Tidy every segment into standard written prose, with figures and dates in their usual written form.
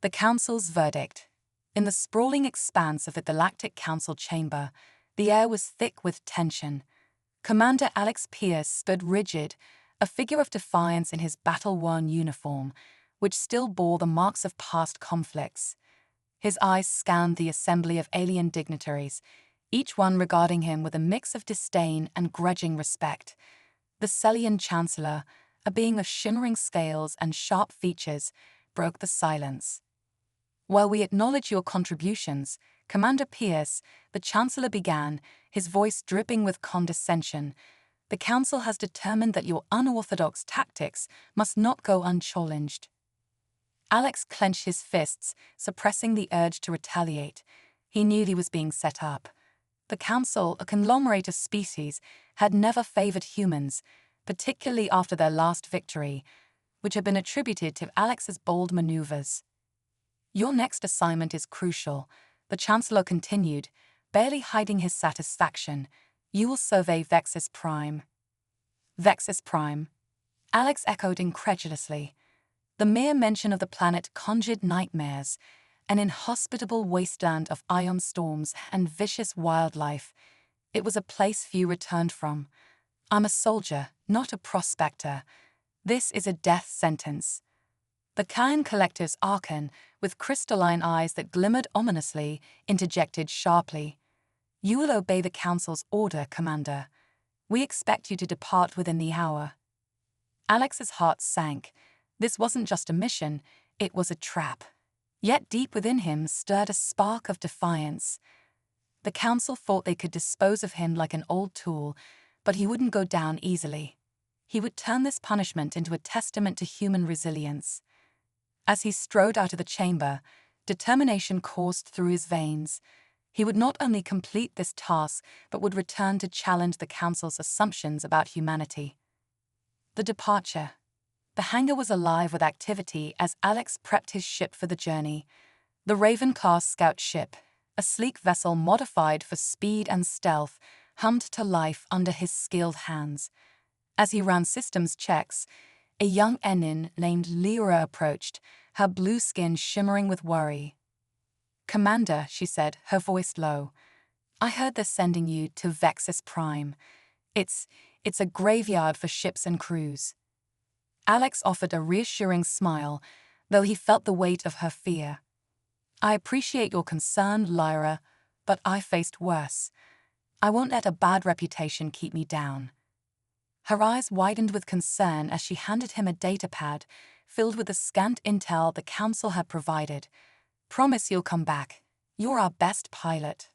The Council's verdict. In the sprawling expanse of the Galactic Council chamber, the air was thick with tension. Commander Alex Pierce stood rigid, a figure of defiance in his battle-worn uniform, which still bore the marks of past conflicts. His eyes scanned the assembly of alien dignitaries, each one regarding him with a mix of disdain and grudging respect. The Celian Chancellor, a being of shimmering scales and sharp features, broke the silence. "While we acknowledge your contributions, Commander Pierce," the Chancellor began, his voice dripping with condescension, "the Council has determined that your unorthodox tactics must not go unchallenged." Alex clenched his fists, suppressing the urge to retaliate. He knew he was being set up. The Council, a conglomerate of species, had never favored humans, particularly after their last victory, which had been attributed to Alex's bold maneuvers. "Your next assignment is crucial," the Chancellor continued, barely hiding his satisfaction. "You will survey Vexus Prime." Vexus Prime? Alex echoed incredulously. The mere mention of the planet conjured nightmares, an inhospitable wasteland of ion storms and vicious wildlife. It was a place few returned from. "I'm a soldier, not a prospector. This is a death sentence." The Kayan Collective's Archon, with crystalline eyes that glimmered ominously, interjected sharply. "You will obey the Council's order, Commander. We expect you to depart within the hour." Alex's heart sank. This wasn't just a mission, it was a trap. Yet deep within him stirred a spark of defiance. The Council thought they could dispose of him like an old tool, but he wouldn't go down easily. He would turn this punishment into a testament to human resilience. As he strode out of the chamber, determination coursed through his veins. He would not only complete this task, but would return to challenge the Council's assumptions about humanity. The departure. The hangar was alive with activity as Alex prepped his ship for the journey. The Raven-class scout ship, a sleek vessel modified for speed and stealth, hummed to life under his skilled hands. As he ran systems checks, a young Enin named Lyra approached, her blue skin shimmering with worry. "Commander," she said, her voice low, "I heard they're sending you to Vexus Prime. It's a graveyard for ships and crews." Alex offered a reassuring smile, though he felt the weight of her fear. "I appreciate your concern, Lyra, but I faced worse. I won't let a bad reputation keep me down." Her eyes widened with concern as she handed him a datapad filled with the scant intel the Council had provided. "Promise you'll come back. You're our best pilot."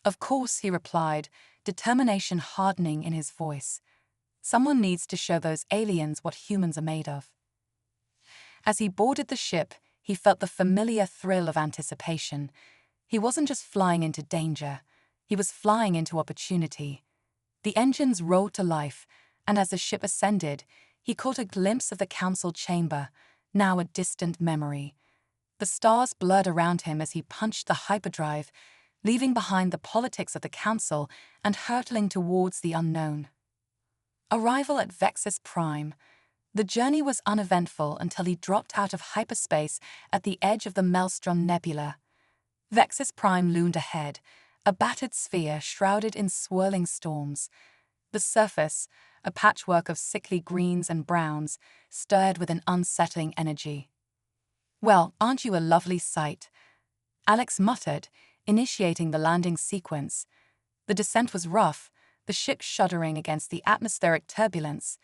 "Of course," he replied, determination hardening in his voice. "Someone needs to show those aliens what humans are made of." As he boarded the ship, he felt the familiar thrill of anticipation. He wasn't just flying into danger, he was flying into opportunity. The engines roared to life, and as the ship ascended, he caught a glimpse of the Council chamber, now a distant memory. The stars blurred around him as he punched the hyperdrive, leaving behind the politics of the Council and hurtling towards the unknown. Arrival at Vexus Prime. The journey was uneventful until he dropped out of hyperspace at the edge of the Maelstrom Nebula. Vexus Prime loomed ahead, a battered sphere shrouded in swirling storms. The surface, a patchwork of sickly greens and browns, stirred with an unsettling energy. "Well, aren't you a lovely sight?" Alex muttered, initiating the landing sequence. The descent was rough, the ship shuddering against the atmospheric turbulence.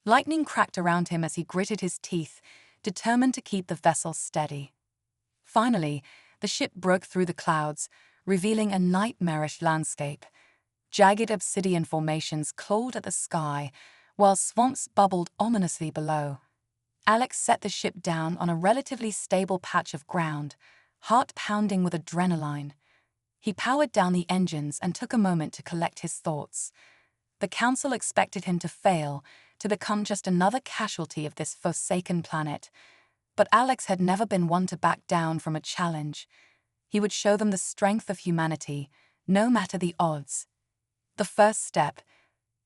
Lightning cracked around him as he gritted his teeth, determined to keep the vessel steady. Finally, the ship broke through the clouds, revealing a nightmarish landscape. Jagged obsidian formations clawed at the sky, while swamps bubbled ominously below. Alex set the ship down on a relatively stable patch of ground, heart pounding with adrenaline. He powered down the engines and took a moment to collect his thoughts. The Council expected him to fail, to become just another casualty of this forsaken planet. But Alex had never been one to back down from a challenge. He would show them the strength of humanity, no matter the odds. The first step.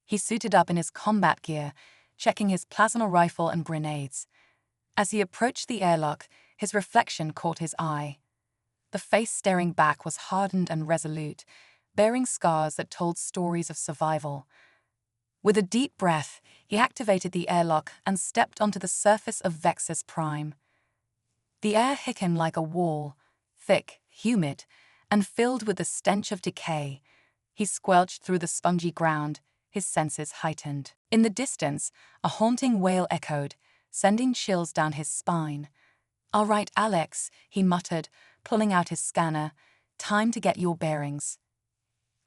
He suited up in his combat gear, checking his plasma rifle and grenades. As he approached the airlock, his reflection caught his eye. The face staring back was hardened and resolute, bearing scars that told stories of survival. With a deep breath, he activated the airlock and stepped onto the surface of Vexus Prime. The air hit him like a wall, thick, humid, and filled with the stench of decay. He squelched through the spongy ground, his senses heightened. In the distance, a haunting wail echoed, sending chills down his spine. "All right, Alex," he muttered, pulling out his scanner. "Time to get your bearings."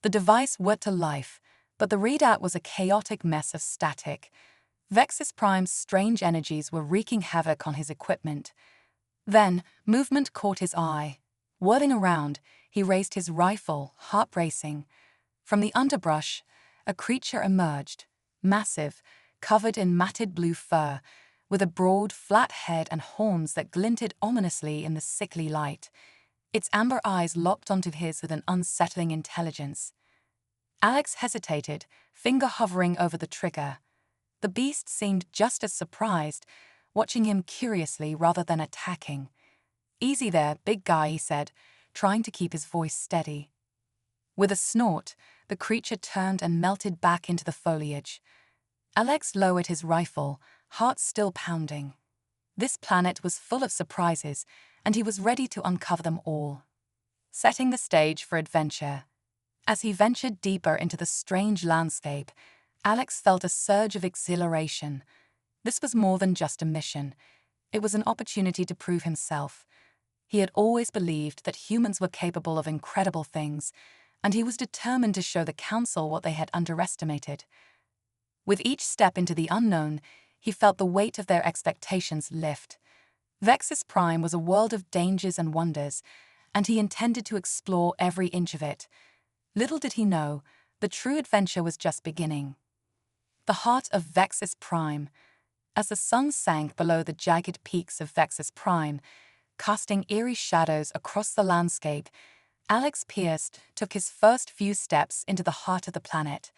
The device worked to life, but the readout was a chaotic mess of static. Vexus Prime's strange energies were wreaking havoc on his equipment. Then, movement caught his eye. Whirling around, he raised his rifle, heart racing. From the underbrush, a creature emerged, massive, covered in matted blue fur, with a broad, flat head and horns that glinted ominously in the sickly light. Its amber eyes locked onto his with an unsettling intelligence. Alex hesitated, finger hovering over the trigger. The beast seemed just as surprised, watching him curiously rather than attacking. "Easy there, big guy," he said, trying to keep his voice steady. With a snort, the creature turned and melted back into the foliage. Alex lowered his rifle, heart still pounding. This planet was full of surprises, and he was ready to uncover them all. Setting the stage for adventure. As he ventured deeper into the strange landscape, Alex felt a surge of exhilaration. This was more than just a mission. It was an opportunity to prove himself. He had always believed that humans were capable of incredible things, and he was determined to show the Council what they had underestimated. With each step into the unknown, he felt the weight of their expectations lift. Vexus Prime was a world of dangers and wonders, and he intended to explore every inch of it. Little did he know, the true adventure was just beginning. The heart of Vexus Prime. As the sun sank below the jagged peaks of Vexus Prime, casting eerie shadows across the landscape, Alex Pierce took his first few steps into the heart of the planet.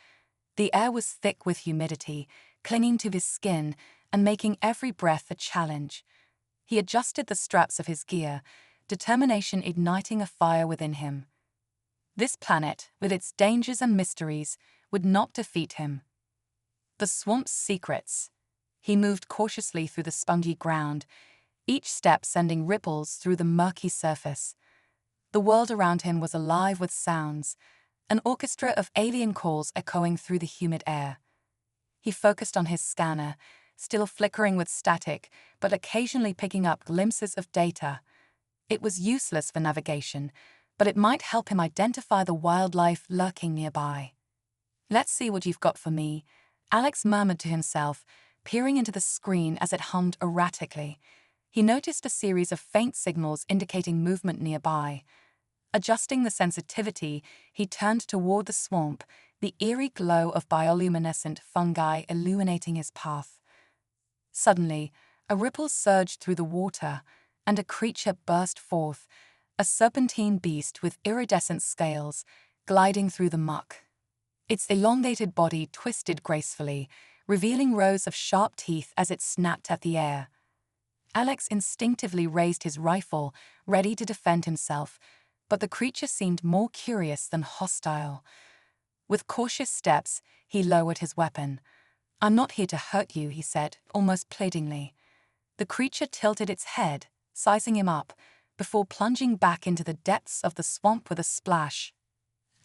The air was thick with humidity, clinging to his skin and making every breath a challenge. He adjusted the straps of his gear, determination igniting a fire within him. This planet, with its dangers and mysteries, would not defeat him. The swamp's secrets. He moved cautiously through the spongy ground, each step sending ripples through the murky surface. The world around him was alive with sounds, an orchestra of alien calls echoing through the humid air. He focused on his scanner, still flickering with static, but occasionally picking up glimpses of data. It was useless for navigation, but it might help him identify the wildlife lurking nearby. "Let's see what you've got for me," Alex murmured to himself, peering into the screen as it hummed erratically. He noticed a series of faint signals indicating movement nearby. Adjusting the sensitivity, he turned toward the swamp, the eerie glow of bioluminescent fungi illuminating his path. Suddenly, a ripple surged through the water, and a creature burst forth, a serpentine beast with iridescent scales, gliding through the muck. Its elongated body twisted gracefully, revealing rows of sharp teeth as it snapped at the air. Alex instinctively raised his rifle, ready to defend himself, but the creature seemed more curious than hostile. With cautious steps, he lowered his weapon. "I'm not here to hurt you," he said, almost pleadingly. The creature tilted its head, sizing him up, before plunging back into the depths of the swamp with a splash.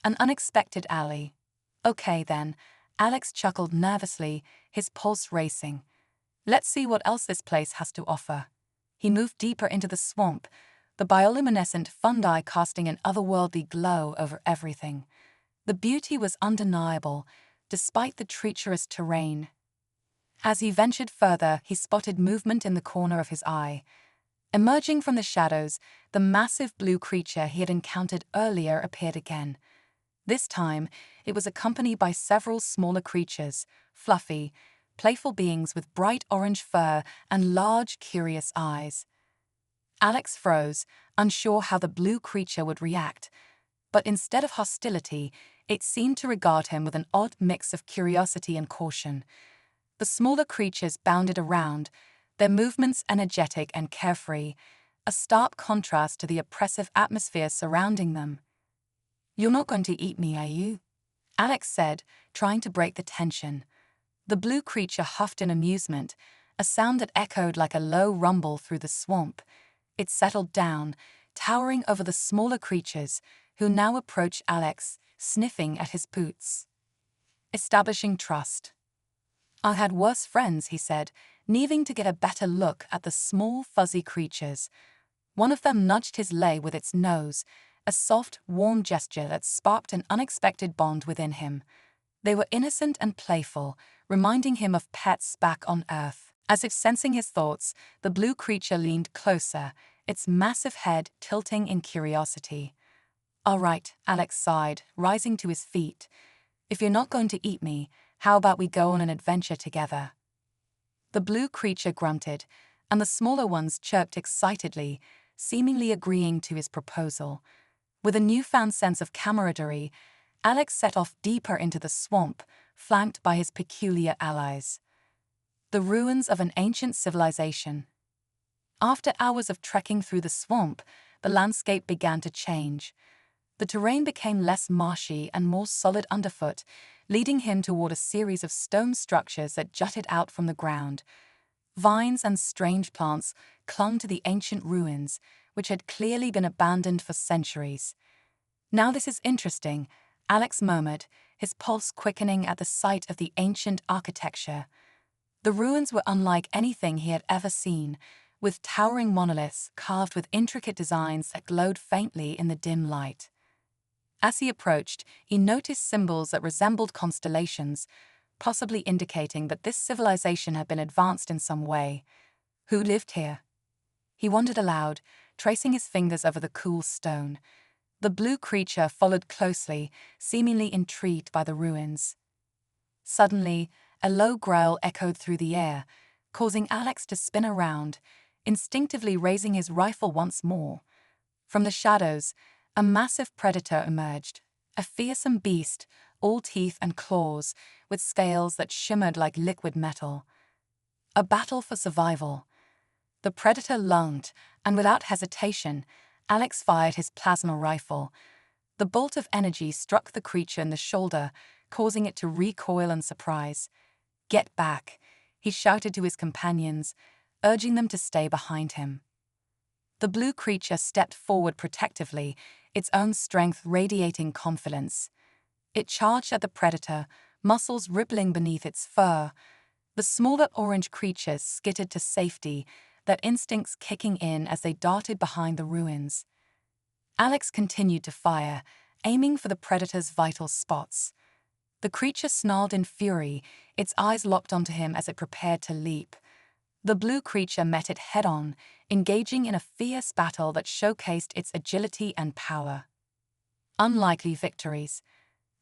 An unexpected ally. "Okay, then," Alex chuckled nervously, his pulse racing. "Let's see what else this place has to offer." He moved deeper into the swamp, the bioluminescent fungi casting an otherworldly glow over everything. The beauty was undeniable, despite the treacherous terrain. As he ventured further, he spotted movement in the corner of his eye. Emerging from the shadows, the massive blue creature he had encountered earlier appeared again. This time, it was accompanied by several smaller creatures, fluffy, playful beings with bright orange fur and large, curious eyes. Alex froze, unsure how the blue creature would react, but instead of hostility, it seemed to regard him with an odd mix of curiosity and caution. The smaller creatures bounded around, their movements energetic and carefree, a stark contrast to the oppressive atmosphere surrounding them. "You're not going to eat me, are you?" Alex said, trying to break the tension. The blue creature huffed in amusement, a sound that echoed like a low rumble through the swamp. It settled down, towering over the smaller creatures, who now approached Alex, sniffing at his boots. Establishing trust. "I had worse friends," he said, needing to get a better look at the small, fuzzy creatures. One of them nudged his leg with its nose, a soft, warm gesture that sparked an unexpected bond within him. They were innocent and playful, reminding him of pets back on Earth. As if sensing his thoughts, the blue creature leaned closer, its massive head tilting in curiosity. "All right," Alex sighed, rising to his feet. "If you're not going to eat me, how about we go on an adventure together?" The blue creature grunted, and the smaller ones chirped excitedly, seemingly agreeing to his proposal. With a newfound sense of camaraderie, Alex set off deeper into the swamp, flanked by his peculiar allies. The ruins of an ancient civilization. After hours of trekking through the swamp, the landscape began to change. The terrain became less marshy and more solid underfoot, leading him toward a series of stone structures that jutted out from the ground. Vines and strange plants clung to the ancient ruins, which had clearly been abandoned for centuries. "Now this is interesting," Alex murmured, his pulse quickening at the sight of the ancient architecture. The ruins were unlike anything he had ever seen, with towering monoliths carved with intricate designs that glowed faintly in the dim light. As he approached, he noticed symbols that resembled constellations, possibly indicating that this civilization had been advanced in some way. "Who lived here?" He wondered aloud, tracing his fingers over the cool stone. The blue creature followed closely, seemingly intrigued by the ruins. Suddenly, a low growl echoed through the air, causing Alex to spin around, instinctively raising his rifle once more. From the shadows, a massive predator emerged, a fearsome beast, all teeth and claws, with scales that shimmered like liquid metal. A battle for survival. The predator lunged, and without hesitation, Alex fired his plasma rifle. The bolt of energy struck the creature in the shoulder, causing it to recoil in surprise. "Get back," he shouted to his companions, urging them to stay behind him. The blue creature stepped forward protectively, its own strength radiating confidence. It charged at the predator, muscles rippling beneath its fur. The smaller orange creatures skittered to safety, their instincts kicking in as they darted behind the ruins. Alex continued to fire, aiming for the predator's vital spots. The creature snarled in fury, its eyes locked onto him as it prepared to leap. The blue creature met it head-on, engaging in a fierce battle that showcased its agility and power. Unlikely victories.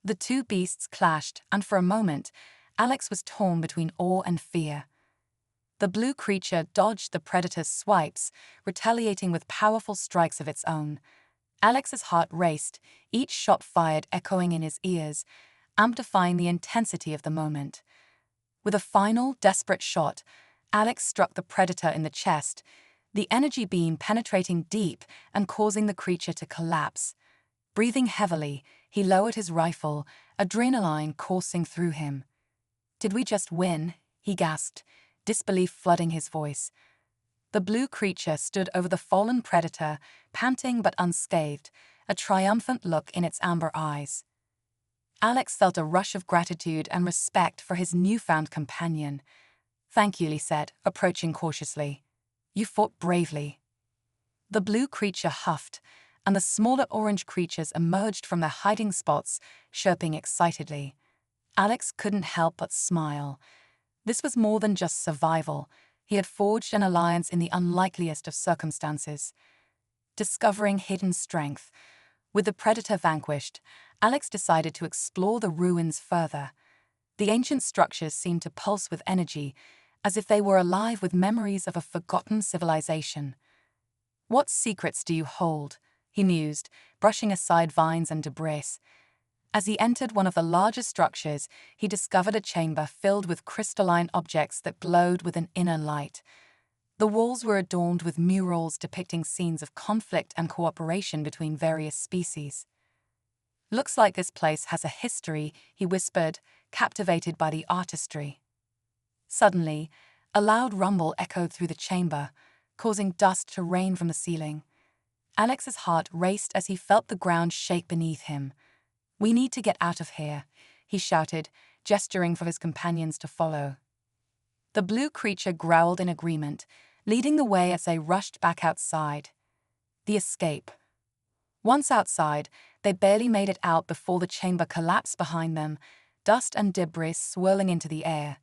The two beasts clashed, and for a moment, Alex was torn between awe and fear. The blue creature dodged the predator's swipes, retaliating with powerful strikes of its own. Alex's heart raced, each shot fired echoing in his ears, amplifying the intensity of the moment. With a final, desperate shot, Alex struck the predator in the chest, the energy beam penetrating deep and causing the creature to collapse. Breathing heavily, he lowered his rifle, adrenaline coursing through him. "Did we just win?" he gasped, disbelief flooding his voice. The blue creature stood over the fallen predator, panting but unscathed, a triumphant look in its amber eyes. Alex felt a rush of gratitude and respect for his newfound companion. "Thank you," he said, approaching cautiously. "You fought bravely." The blue creature huffed, and the smaller orange creatures emerged from their hiding spots, chirping excitedly. Alex couldn't help but smile. This was more than just survival. He had forged an alliance in the unlikeliest of circumstances. Discovering hidden strength. With the predator vanquished, Alex decided to explore the ruins further. The ancient structures seemed to pulse with energy, as if they were alive with memories of a forgotten civilization. "What secrets do you hold?" he mused, brushing aside vines and debris. As he entered one of the larger structures, he discovered a chamber filled with crystalline objects that glowed with an inner light. The walls were adorned with murals depicting scenes of conflict and cooperation between various species. "Looks like this place has a history," he whispered, captivated by the artistry. Suddenly, a loud rumble echoed through the chamber, causing dust to rain from the ceiling. Alex's heart raced as he felt the ground shake beneath him. "We need to get out of here," he shouted, gesturing for his companions to follow. The blue creature growled in agreement, leading the way as they rushed back outside. The escape. Once outside, they barely made it out before the chamber collapsed behind them, dust and debris swirling into the air.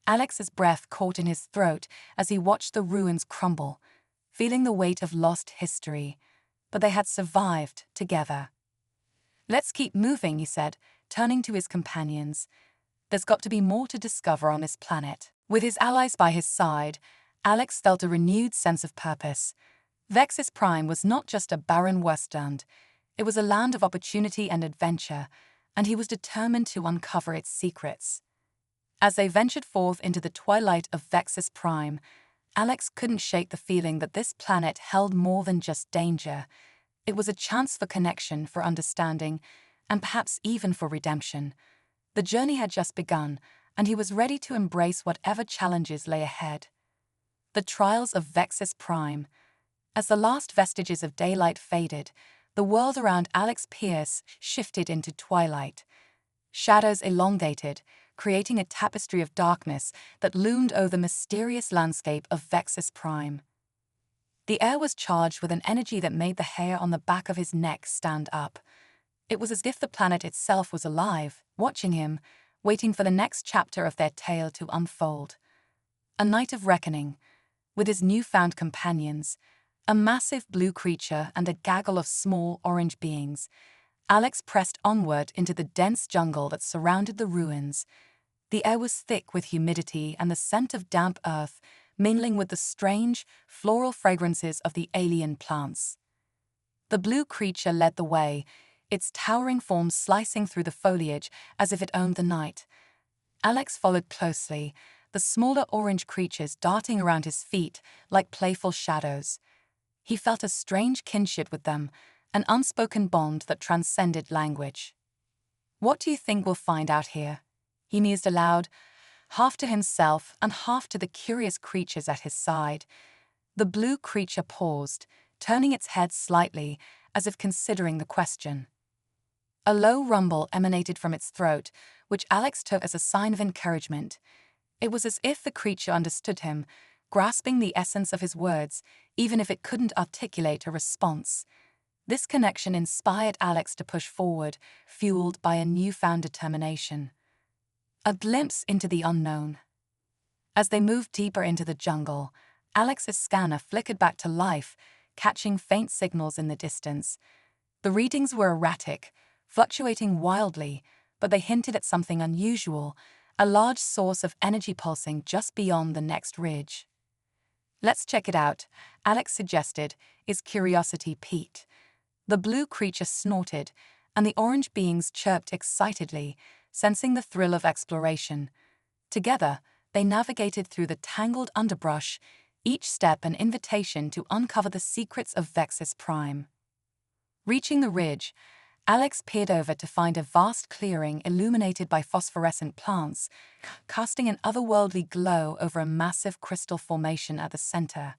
Alex's breath caught in his throat as he watched the ruins crumble, feeling the weight of lost history. But they had survived together. "Let's keep moving," he said, turning to his companions. "There's got to be more to discover on this planet." With his allies by his side, Alex felt a renewed sense of purpose. Vexis Prime was not just a barren wasteland. It was a land of opportunity and adventure, and he was determined to uncover its secrets. As they ventured forth into the twilight of Vexis Prime, Alex couldn't shake the feeling that this planet held more than just danger. It was a chance for connection, for understanding, and perhaps even for redemption. The journey had just begun, and he was ready to embrace whatever challenges lay ahead. The trials of Vexis Prime. As the last vestiges of daylight faded, the world around Alex Pierce shifted into twilight. Shadows elongated, creating a tapestry of darkness that loomed over the mysterious landscape of Vexis Prime. The air was charged with an energy that made the hair on the back of his neck stand up. It was as if the planet itself was alive, watching him, waiting for the next chapter of their tale to unfold. A night of reckoning. With his newfound companions, a massive blue creature and a gaggle of small orange beings, Alex pressed onward into the dense jungle that surrounded the ruins. The air was thick with humidity and the scent of damp earth, mingling with the strange, floral fragrances of the alien plants. The blue creature led the way, its towering form slicing through the foliage as if it owned the night. Alex followed closely, the smaller orange creatures darting around his feet like playful shadows. He felt a strange kinship with them, an unspoken bond that transcended language. "What do you think we'll find out here?" he mused aloud, half to himself and half to the curious creatures at his side. The blue creature paused, turning its head slightly, as if considering the question. A low rumble emanated from its throat, which Alex took as a sign of encouragement. It was as if the creature understood him, grasping the essence of his words, even if it couldn't articulate a response. This connection inspired Alex to push forward, fueled by a newfound determination. A glimpse into the unknown. As they moved deeper into the jungle, Alex's scanner flickered back to life, catching faint signals in the distance. The readings were erratic, fluctuating wildly, but they hinted at something unusual, a large source of energy pulsing just beyond the next ridge. "Let's check it out," Alex suggested, his curiosity piqued. The blue creature snorted, and the orange beings chirped excitedly, sensing the thrill of exploration. Together, they navigated through the tangled underbrush, each step an invitation to uncover the secrets of Vexis Prime. Reaching the ridge, Alex peered over to find a vast clearing illuminated by phosphorescent plants, casting an otherworldly glow over a massive crystal formation at the center.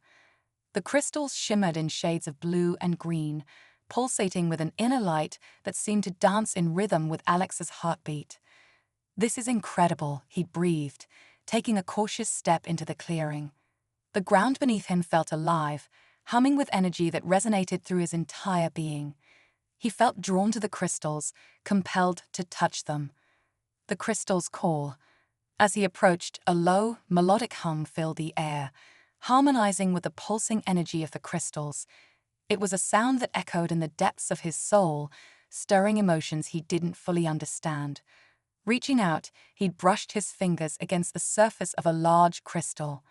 The crystals shimmered in shades of blue and green, pulsating with an inner light that seemed to dance in rhythm with Alex's heartbeat. "This is incredible," he breathed, taking a cautious step into the clearing. The ground beneath him felt alive, humming with energy that resonated through his entire being. He felt drawn to the crystals, compelled to touch them. The crystals call. As he approached, a low, melodic hum filled the air, harmonizing with the pulsing energy of the crystals. It was a sound that echoed in the depths of his soul, stirring emotions he didn't fully understand. Reaching out, he brushed his fingers against the surface of a large crystal.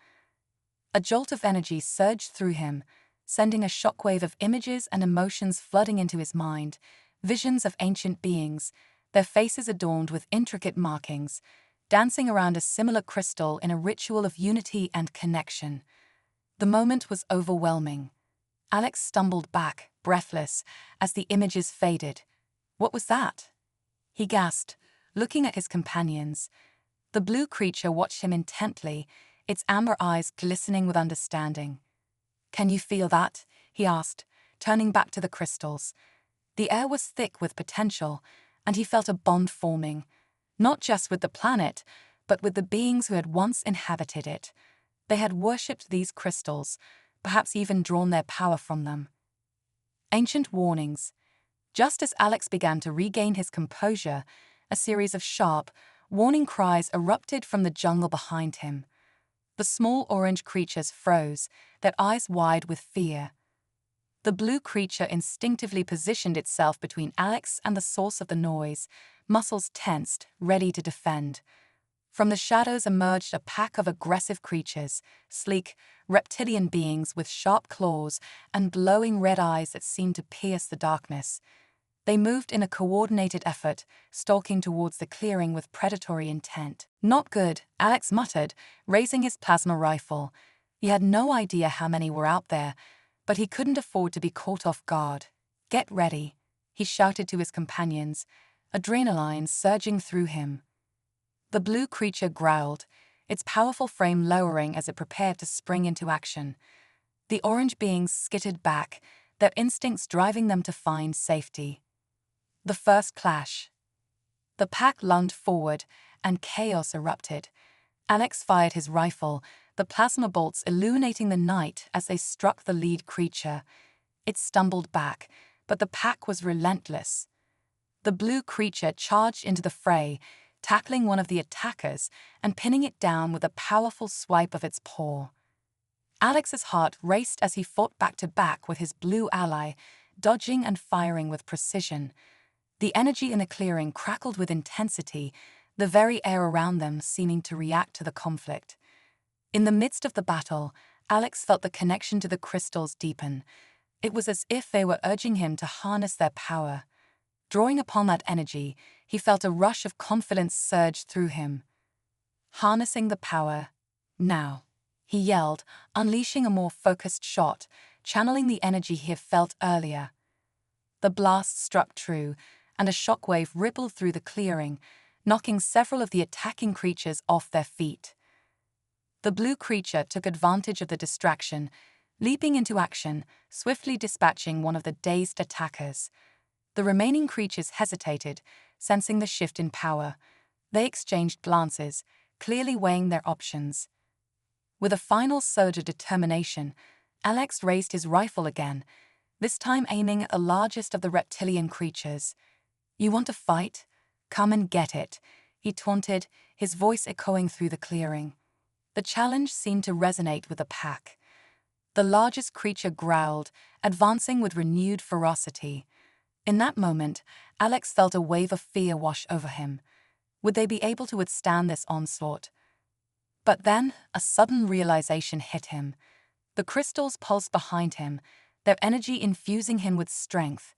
A jolt of energy surged through him, sending a shockwave of images and emotions flooding into his mind, visions of ancient beings, their faces adorned with intricate markings, dancing around a similar crystal in a ritual of unity and connection. The moment was overwhelming. Alex stumbled back, breathless, as the images faded. What was that? He gasped, looking at his companions. The blue creature watched him intently, its amber eyes glistening with understanding. "Can you feel that?" he asked, turning back to the crystals. The air was thick with potential, and he felt a bond forming, not just with the planet, but with the beings who had once inhabited it. They had worshipped these crystals, perhaps even drawn their power from them. Ancient warnings. Just as Alex began to regain his composure, a series of sharp, warning cries erupted from the jungle behind him. The small orange creatures froze, their eyes wide with fear. The blue creature instinctively positioned itself between Alex and the source of the noise, muscles tensed, ready to defend. From the shadows emerged a pack of aggressive creatures, sleek, reptilian beings with sharp claws and glowing red eyes that seemed to pierce the darkness. They moved in a coordinated effort, stalking towards the clearing with predatory intent. "Not good," Alex muttered, raising his plasma rifle. He had no idea how many were out there, but he couldn't afford to be caught off guard. "Get ready," he shouted to his companions, adrenaline surging through him. The blue creature growled, its powerful frame lowering as it prepared to spring into action. The orange beings skittered back, their instincts driving them to find safety. The first clash. The pack lunged forward, and chaos erupted. Alex fired his rifle, the plasma bolts illuminating the night as they struck the lead creature. It stumbled back, but the pack was relentless. The blue creature charged into the fray, tackling one of the attackers and pinning it down with a powerful swipe of its paw. Alex's heart raced as he fought back to back with his blue ally, dodging and firing with precision. The energy in the clearing crackled with intensity, the very air around them seeming to react to the conflict. In the midst of the battle, Alex felt the connection to the crystals deepen. It was as if they were urging him to harness their power. Drawing upon that energy, he felt a rush of confidence surge through him. Harnessing the power. Now, he yelled, unleashing a more focused shot, channeling the energy he had felt earlier. The blast struck true, and a shockwave rippled through the clearing, knocking several of the attacking creatures off their feet. The blue creature took advantage of the distraction, leaping into action, swiftly dispatching one of the dazed attackers. The remaining creatures hesitated, sensing the shift in power. They exchanged glances, clearly weighing their options. With a final surge of determination, Alex raised his rifle again, this time aiming at the largest of the reptilian creatures. "You want to fight? Come and get it," he taunted, his voice echoing through the clearing. The challenge seemed to resonate with the pack. The largest creature growled, advancing with renewed ferocity. In that moment, Alex felt a wave of fear wash over him. Would they be able to withstand this onslaught? But then, a sudden realization hit him. The crystals pulsed behind him, their energy infusing him with strength.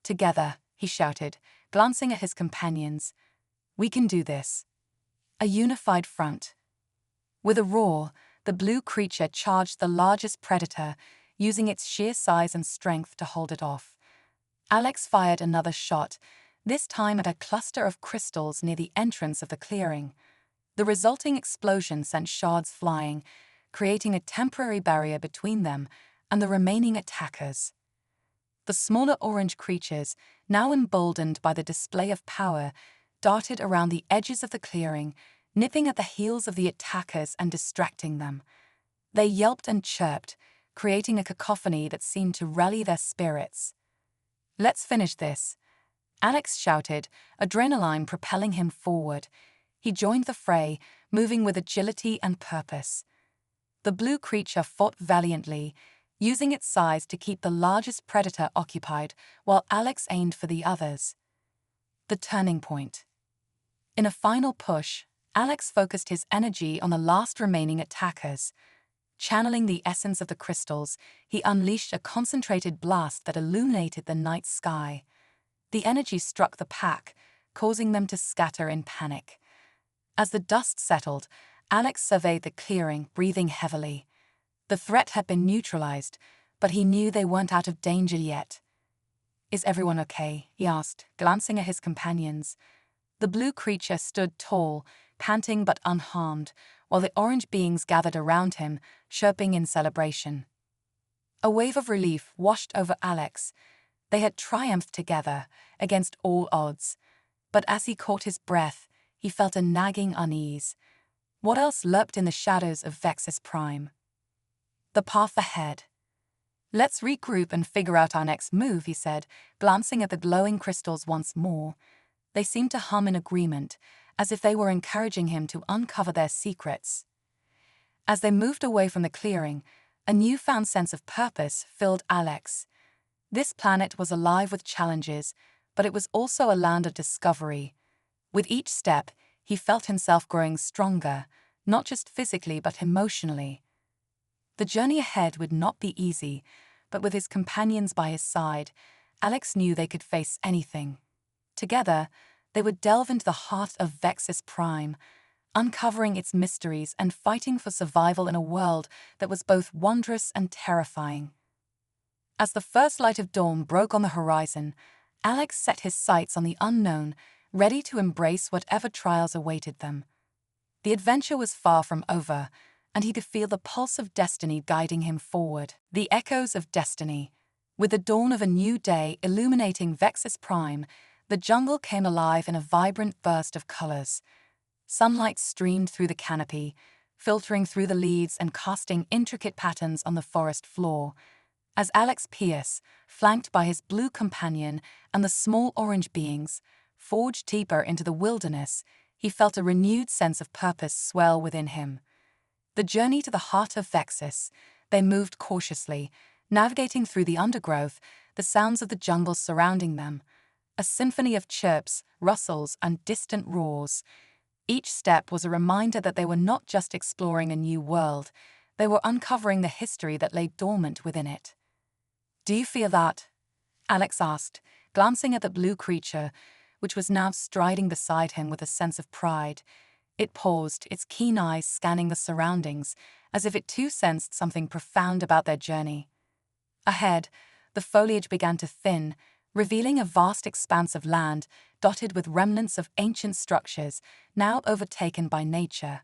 "Together," he shouted, glancing at his companions. "We can do this." A unified front. With a roar, the blue creature charged the largest predator, using its sheer size and strength to hold it off. Alex fired another shot, this time at a cluster of crystals near the entrance of the clearing. The resulting explosion sent shards flying, creating a temporary barrier between them and the remaining attackers. The smaller orange creatures, now emboldened by the display of power, darted around the edges of the clearing, nipping at the heels of the attackers and distracting them. They yelped and chirped, creating a cacophony that seemed to rally their spirits. "Let's finish this," Alex shouted, adrenaline propelling him forward. He joined the fray, moving with agility and purpose. The blue creature fought valiantly, using its size to keep the largest predator occupied while Alex aimed for the others. The turning point. In a final push, Alex focused his energy on the last remaining attackers. Channeling the essence of the crystals, he unleashed a concentrated blast that illuminated the night sky. The energy struck the pack, causing them to scatter in panic. As the dust settled, Alex surveyed the clearing, breathing heavily. The threat had been neutralized, but he knew they weren't out of danger yet. "Is everyone okay?" he asked, glancing at his companions. The blue creature stood tall, panting but unharmed, while the orange beings gathered around him, chirping in celebration. A wave of relief washed over Alex. They had triumphed together, against all odds. But as he caught his breath, he felt a nagging unease. What else lurked in the shadows of Vexus Prime? The path ahead. "Let's regroup and figure out our next move," he said, glancing at the glowing crystals once more. They seemed to hum in agreement, as if they were encouraging him to uncover their secrets. As they moved away from the clearing, a newfound sense of purpose filled Alex. This planet was alive with challenges, but it was also a land of discovery. With each step, he felt himself growing stronger, not just physically but emotionally. The journey ahead would not be easy, but with his companions by his side, Alex knew they could face anything. Together, they would delve into the heart of Vexus Prime, uncovering its mysteries and fighting for survival in a world that was both wondrous and terrifying. As the first light of dawn broke on the horizon, Alex set his sights on the unknown, ready to embrace whatever trials awaited them. The adventure was far from over, and he could feel the pulse of destiny guiding him forward. The echoes of destiny. With the dawn of a new day illuminating Vexus Prime, the jungle came alive in a vibrant burst of colors. Sunlight streamed through the canopy, filtering through the leaves and casting intricate patterns on the forest floor. As Alex Pierce, flanked by his blue companion and the small orange beings, forged deeper into the wilderness, he felt a renewed sense of purpose swell within him. The journey to the heart of Vexus, they moved cautiously, navigating through the undergrowth, the sounds of the jungle surrounding them, a symphony of chirps, rustles, and distant roars. Each step was a reminder that they were not just exploring a new world, they were uncovering the history that lay dormant within it. "Do you feel that?" Alex asked, glancing at the blue creature, which was now striding beside him with a sense of pride. It paused, its keen eyes scanning the surroundings, as if it too sensed something profound about their journey. Ahead, the foliage began to thin, revealing a vast expanse of land dotted with remnants of ancient structures now overtaken by nature.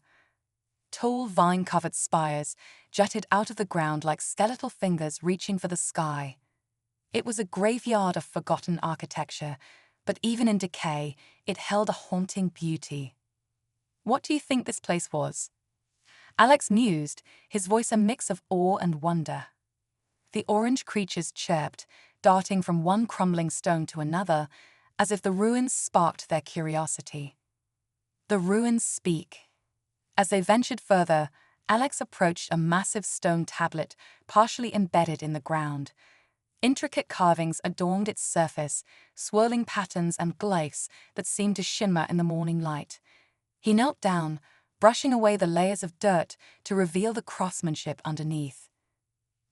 Tall, vine-covered spires jutted out of the ground like skeletal fingers reaching for the sky. It was a graveyard of forgotten architecture, but even in decay, it held a haunting beauty. "What do you think this place was?" Alex mused, his voice a mix of awe and wonder. The orange creatures chirped, darting from one crumbling stone to another, as if the ruins sparked their curiosity. The ruins speak. As they ventured further, Alex approached a massive stone tablet partially embedded in the ground. Intricate carvings adorned its surface, swirling patterns and glyphs that seemed to shimmer in the morning light. He knelt down, brushing away the layers of dirt to reveal the craftsmanship underneath.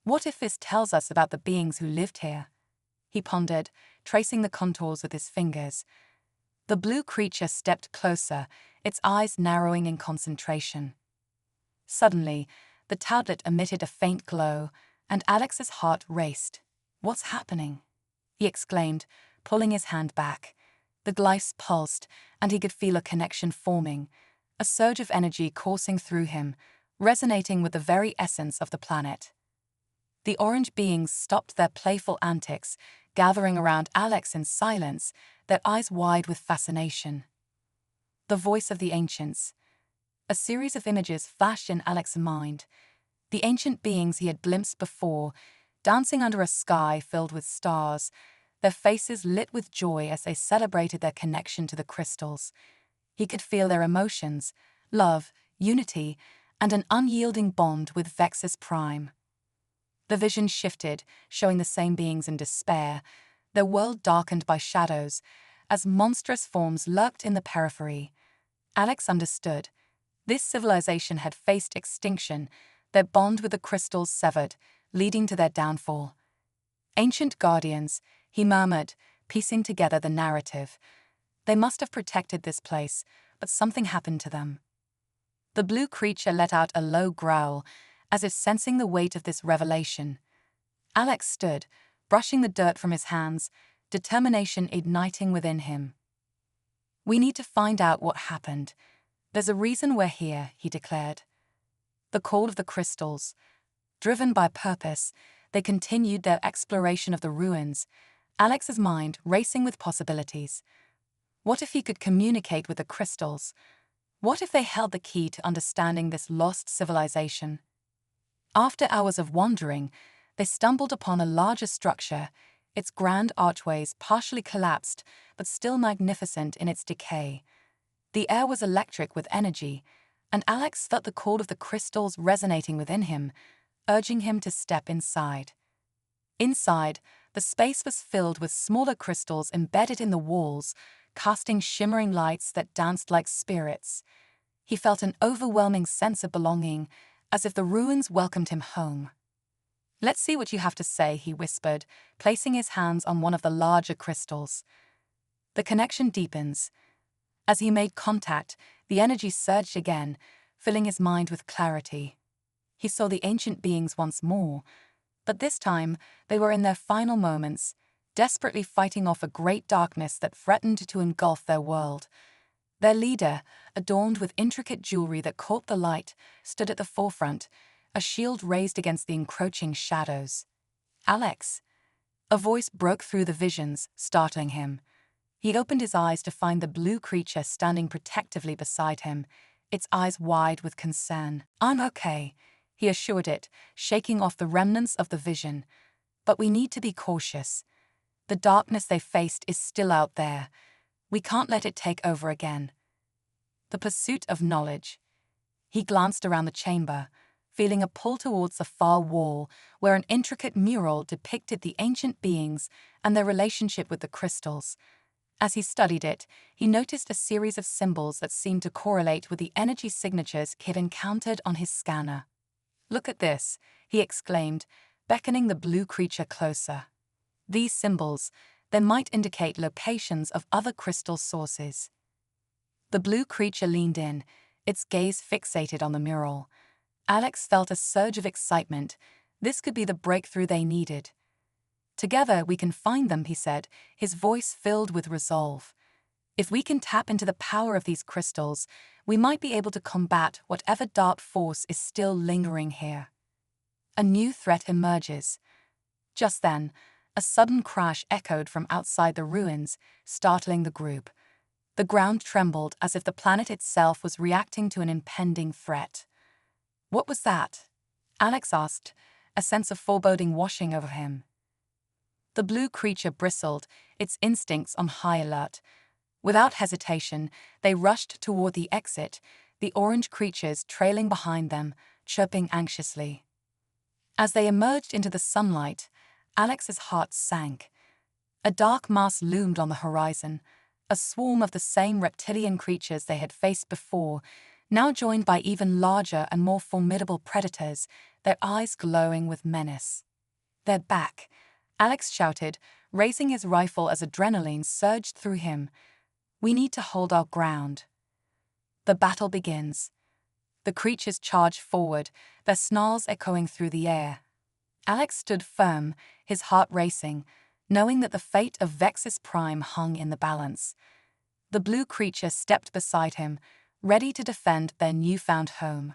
"What if this tells us about the beings who lived here?" he pondered, tracing the contours with his fingers. The blue creature stepped closer, its eyes narrowing in concentration. Suddenly, the tablet emitted a faint glow, and Alex's heart raced. "What's happening?" he exclaimed, pulling his hand back. The glyphs pulsed, and he could feel a connection forming, a surge of energy coursing through him, resonating with the very essence of the planet. The orange beings stopped their playful antics, gathering around Alex in silence, their eyes wide with fascination. The voice of the ancients. A series of images flashed in Alex's mind. The ancient beings he had glimpsed before, dancing under a sky filled with stars, their faces lit with joy as they celebrated their connection to the crystals. He could feel their emotions, love, unity, and an unyielding bond with Vexus Prime. The vision shifted, showing the same beings in despair, their world darkened by shadows, as monstrous forms lurked in the periphery. Alex understood. This civilization had faced extinction, their bond with the crystals severed, leading to their downfall. "Ancient guardians," he murmured, piecing together the narrative. "They must have protected this place, but something happened to them." The blue creature let out a low growl, As if sensing the weight of this revelation, Alex stood, brushing the dirt from his hands, determination igniting within him. "We need to find out what happened. There's a reason we're here," he declared. The call of the crystals. Driven by purpose, they continued their exploration of the ruins, Alex's mind racing with possibilities. What if he could communicate with the crystals? What if they held the key to understanding this lost civilization? After hours of wandering, they stumbled upon a larger structure, its grand archways partially collapsed, but still magnificent in its decay. The air was electric with energy, and Alex felt the call of the crystals resonating within him, urging him to step inside. Inside, the space was filled with smaller crystals embedded in the walls, casting shimmering lights that danced like spirits. He felt an overwhelming sense of belonging, as if the ruins welcomed him home. "Let's see what you have to say," he whispered, placing his hands on one of the larger crystals. The connection deepens. As he made contact, the energy surged again, filling his mind with clarity. He saw the ancient beings once more, but this time they were in their final moments, desperately fighting off a great darkness that threatened to engulf their world. Their leader, adorned with intricate jewelry that caught the light, stood at the forefront, a shield raised against the encroaching shadows. "Alex!" A voice broke through the visions, startling him. He opened his eyes to find the blue creature standing protectively beside him, its eyes wide with concern. "I'm okay," he assured it, shaking off the remnants of the vision. "But we need to be cautious. The darkness they faced is still out there. We can't let it take over again." The pursuit of knowledge. He glanced around the chamber, feeling a pull towards the far wall, where an intricate mural depicted the ancient beings and their relationship with the crystals. As he studied it, he noticed a series of symbols that seemed to correlate with the energy signatures he'd encountered on his scanner. "Look at this," he exclaimed, beckoning the blue creature closer. "These symbols, they might indicate locations of other crystal sources." The blue creature leaned in, its gaze fixated on the mural. Alex felt a surge of excitement. This could be the breakthrough they needed. "Together we can find them," he said, his voice filled with resolve. "If we can tap into the power of these crystals, we might be able to combat whatever dark force is still lingering here." A new threat emerges. Just then, a sudden crash echoed from outside the ruins, startling the group. The ground trembled as if the planet itself was reacting to an impending threat. "What was that?" Alex asked, a sense of foreboding washing over him. The blue creature bristled, its instincts on high alert. Without hesitation, they rushed toward the exit, the orange creatures trailing behind them, chirping anxiously. As they emerged into the sunlight, Alex's heart sank. A dark mass loomed on the horizon, a swarm of the same reptilian creatures they had faced before, now joined by even larger and more formidable predators, their eyes glowing with menace. "They're back," Alex shouted, raising his rifle as adrenaline surged through him. "We need to hold our ground." The battle begins. The creatures charge forward, their snarls echoing through the air. Alex stood firm, his heart racing, knowing that the fate of Vexus Prime hung in the balance. The blue creature stepped beside him, ready to defend their newfound home.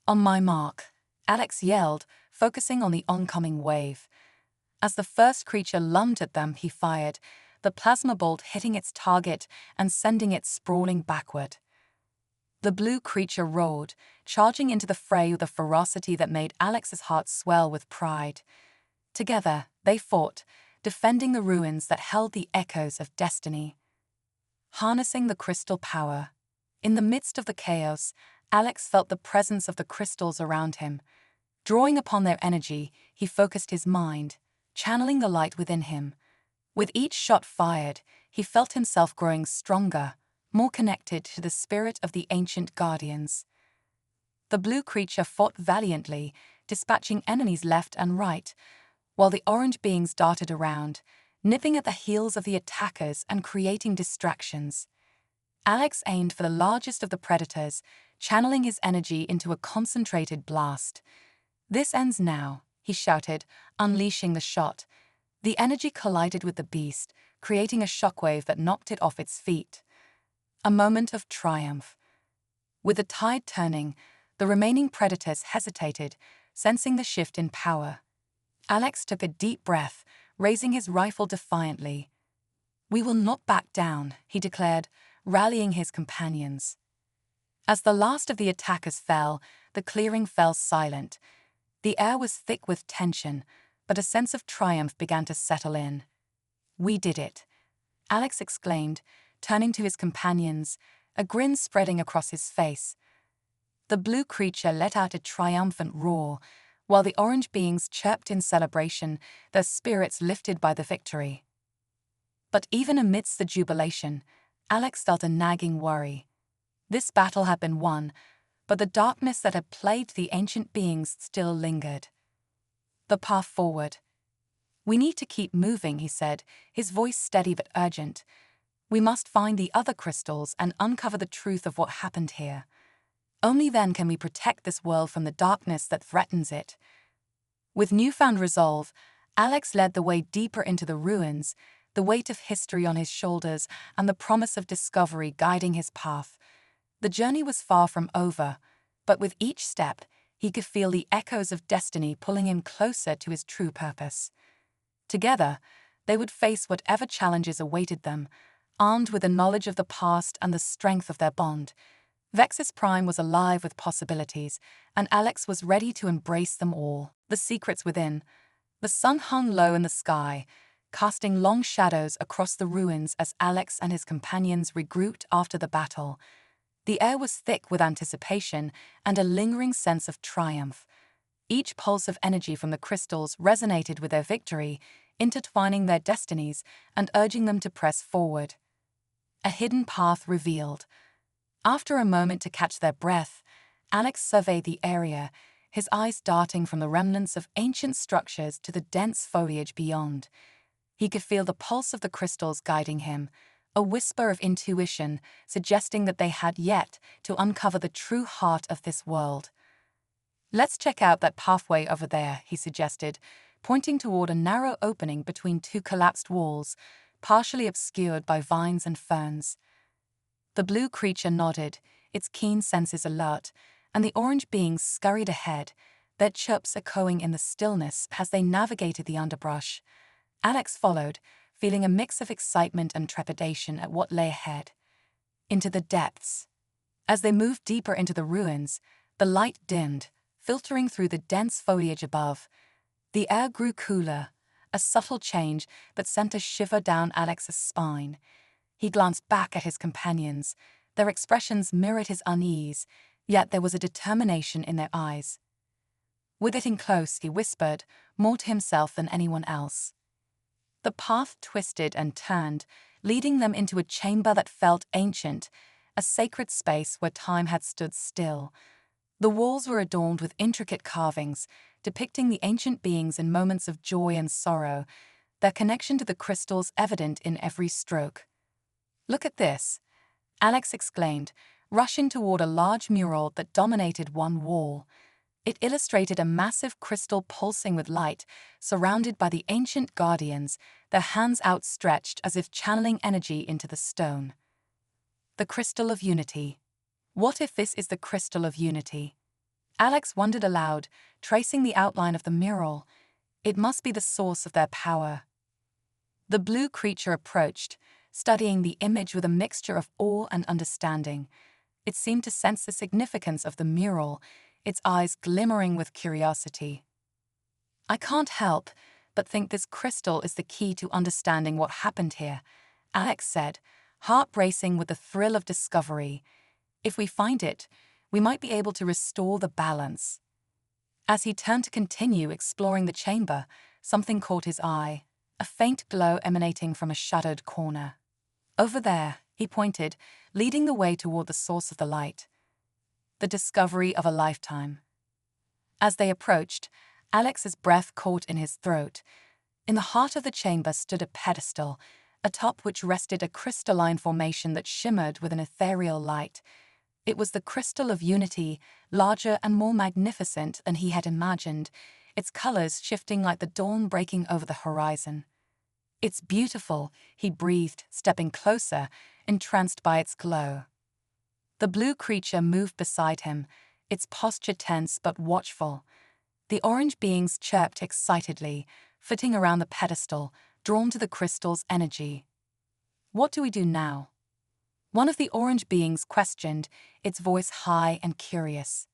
"On my mark," Alex yelled, focusing on the oncoming wave. As the first creature lunged at them, he fired, the plasma bolt hitting its target and sending it sprawling backward. The blue creature roared, charging into the fray with a ferocity that made Alex's heart swell with pride. Together, they fought, defending the ruins that held the echoes of destiny. Harnessing the crystal power. In the midst of the chaos, Alex felt the presence of the crystals around him. Drawing upon their energy, he focused his mind, channeling the light within him. With each shot fired, he felt himself growing stronger, more connected to the spirit of the ancient guardians. The blue creature fought valiantly, dispatching enemies left and right, while the orange beings darted around, nipping at the heels of the attackers and creating distractions. Alex aimed for the largest of the predators, channeling his energy into a concentrated blast. "This ends now," he shouted, unleashing the shot. The energy collided with the beast, creating a shockwave that knocked it off its feet. A moment of triumph. With the tide turning, the remaining predators hesitated, sensing the shift in power. Alex took a deep breath, raising his rifle defiantly. "We will not back down," he declared, rallying his companions. As the last of the attackers fell, the clearing fell silent. The air was thick with tension, but a sense of triumph began to settle in. "We did it," Alex exclaimed, turning to his companions, a grin spreading across his face. The blue creature let out a triumphant roar, while the orange beings chirped in celebration, their spirits lifted by the victory. But even amidst the jubilation, Alex felt a nagging worry. This battle had been won, but the darkness that had plagued the ancient beings still lingered. The path forward. "We need to keep moving," he said, his voice steady but urgent. "We must find the other crystals and uncover the truth of what happened here. Only then can we protect this world from the darkness that threatens it." With newfound resolve, Alex led the way deeper into the ruins, the weight of history on his shoulders and the promise of discovery guiding his path. The journey was far from over, but with each step, he could feel the echoes of destiny pulling him closer to his true purpose. Together, they would face whatever challenges awaited them, armed with the knowledge of the past and the strength of their bond. Vexus Prime was alive with possibilities, and Alex was ready to embrace them all. The secrets within. The sun hung low in the sky, casting long shadows across the ruins as Alex and his companions regrouped after the battle. The air was thick with anticipation and a lingering sense of triumph. Each pulse of energy from the crystals resonated with their victory, intertwining their destinies and urging them to press forward. A hidden path revealed. After a moment to catch their breath, Alex surveyed the area, his eyes darting from the remnants of ancient structures to the dense foliage beyond. He could feel the pulse of the crystals guiding him, a whisper of intuition suggesting that they had yet to uncover the true heart of this world. "Let's check out that pathway over there," he suggested, pointing toward a narrow opening between two collapsed walls, partially obscured by vines and ferns. The blue creature nodded, its keen senses alert, and the orange beings scurried ahead, their chirps echoing in the stillness as they navigated the underbrush. Alex followed, feeling a mix of excitement and trepidation at what lay ahead. Into the depths. As they moved deeper into the ruins, the light dimmed, filtering through the dense foliage above. The air grew cooler, a subtle change that sent a shiver down Alex's spine. He glanced back at his companions. Their expressions mirrored his unease, yet there was a determination in their eyes. With it in close, he whispered, more to himself than anyone else. The path twisted and turned, leading them into a chamber that felt ancient, a sacred space where time had stood still. The walls were adorned with intricate carvings, depicting the ancient beings in moments of joy and sorrow, their connection to the crystals evident in every stroke. "Look at this," Alex exclaimed, rushing toward a large mural that dominated one wall. It illustrated a massive crystal pulsing with light, surrounded by the ancient guardians, their hands outstretched as if channeling energy into the stone. The Crystal of Unity. What if this is the Crystal of Unity? Alex wondered aloud, tracing the outline of the mural. It must be the source of their power. The blue creature approached, studying the image with a mixture of awe and understanding. It seemed to sense the significance of the mural, its eyes glimmering with curiosity. "I can't help but think this crystal is the key to understanding what happened here," Alex said, heart racing with the thrill of discovery. "If we find it, we might be able to restore the balance." As he turned to continue exploring the chamber, something caught his eye, a faint glow emanating from a shadowed corner. "Over there," he pointed, leading the way toward the source of the light. The discovery of a lifetime. As they approached, Alex's breath caught in his throat. In the heart of the chamber stood a pedestal, atop which rested a crystalline formation that shimmered with an ethereal light. It was the Crystal of Unity, larger and more magnificent than he had imagined, its colors shifting like the dawn breaking over the horizon. "It's beautiful," he breathed, stepping closer, entranced by its glow. The blue creature moved beside him, its posture tense but watchful. The orange beings chirped excitedly, flitting around the pedestal, drawn to the crystal's energy. "What do we do now?" one of the orange beings questioned, its voice high and curious.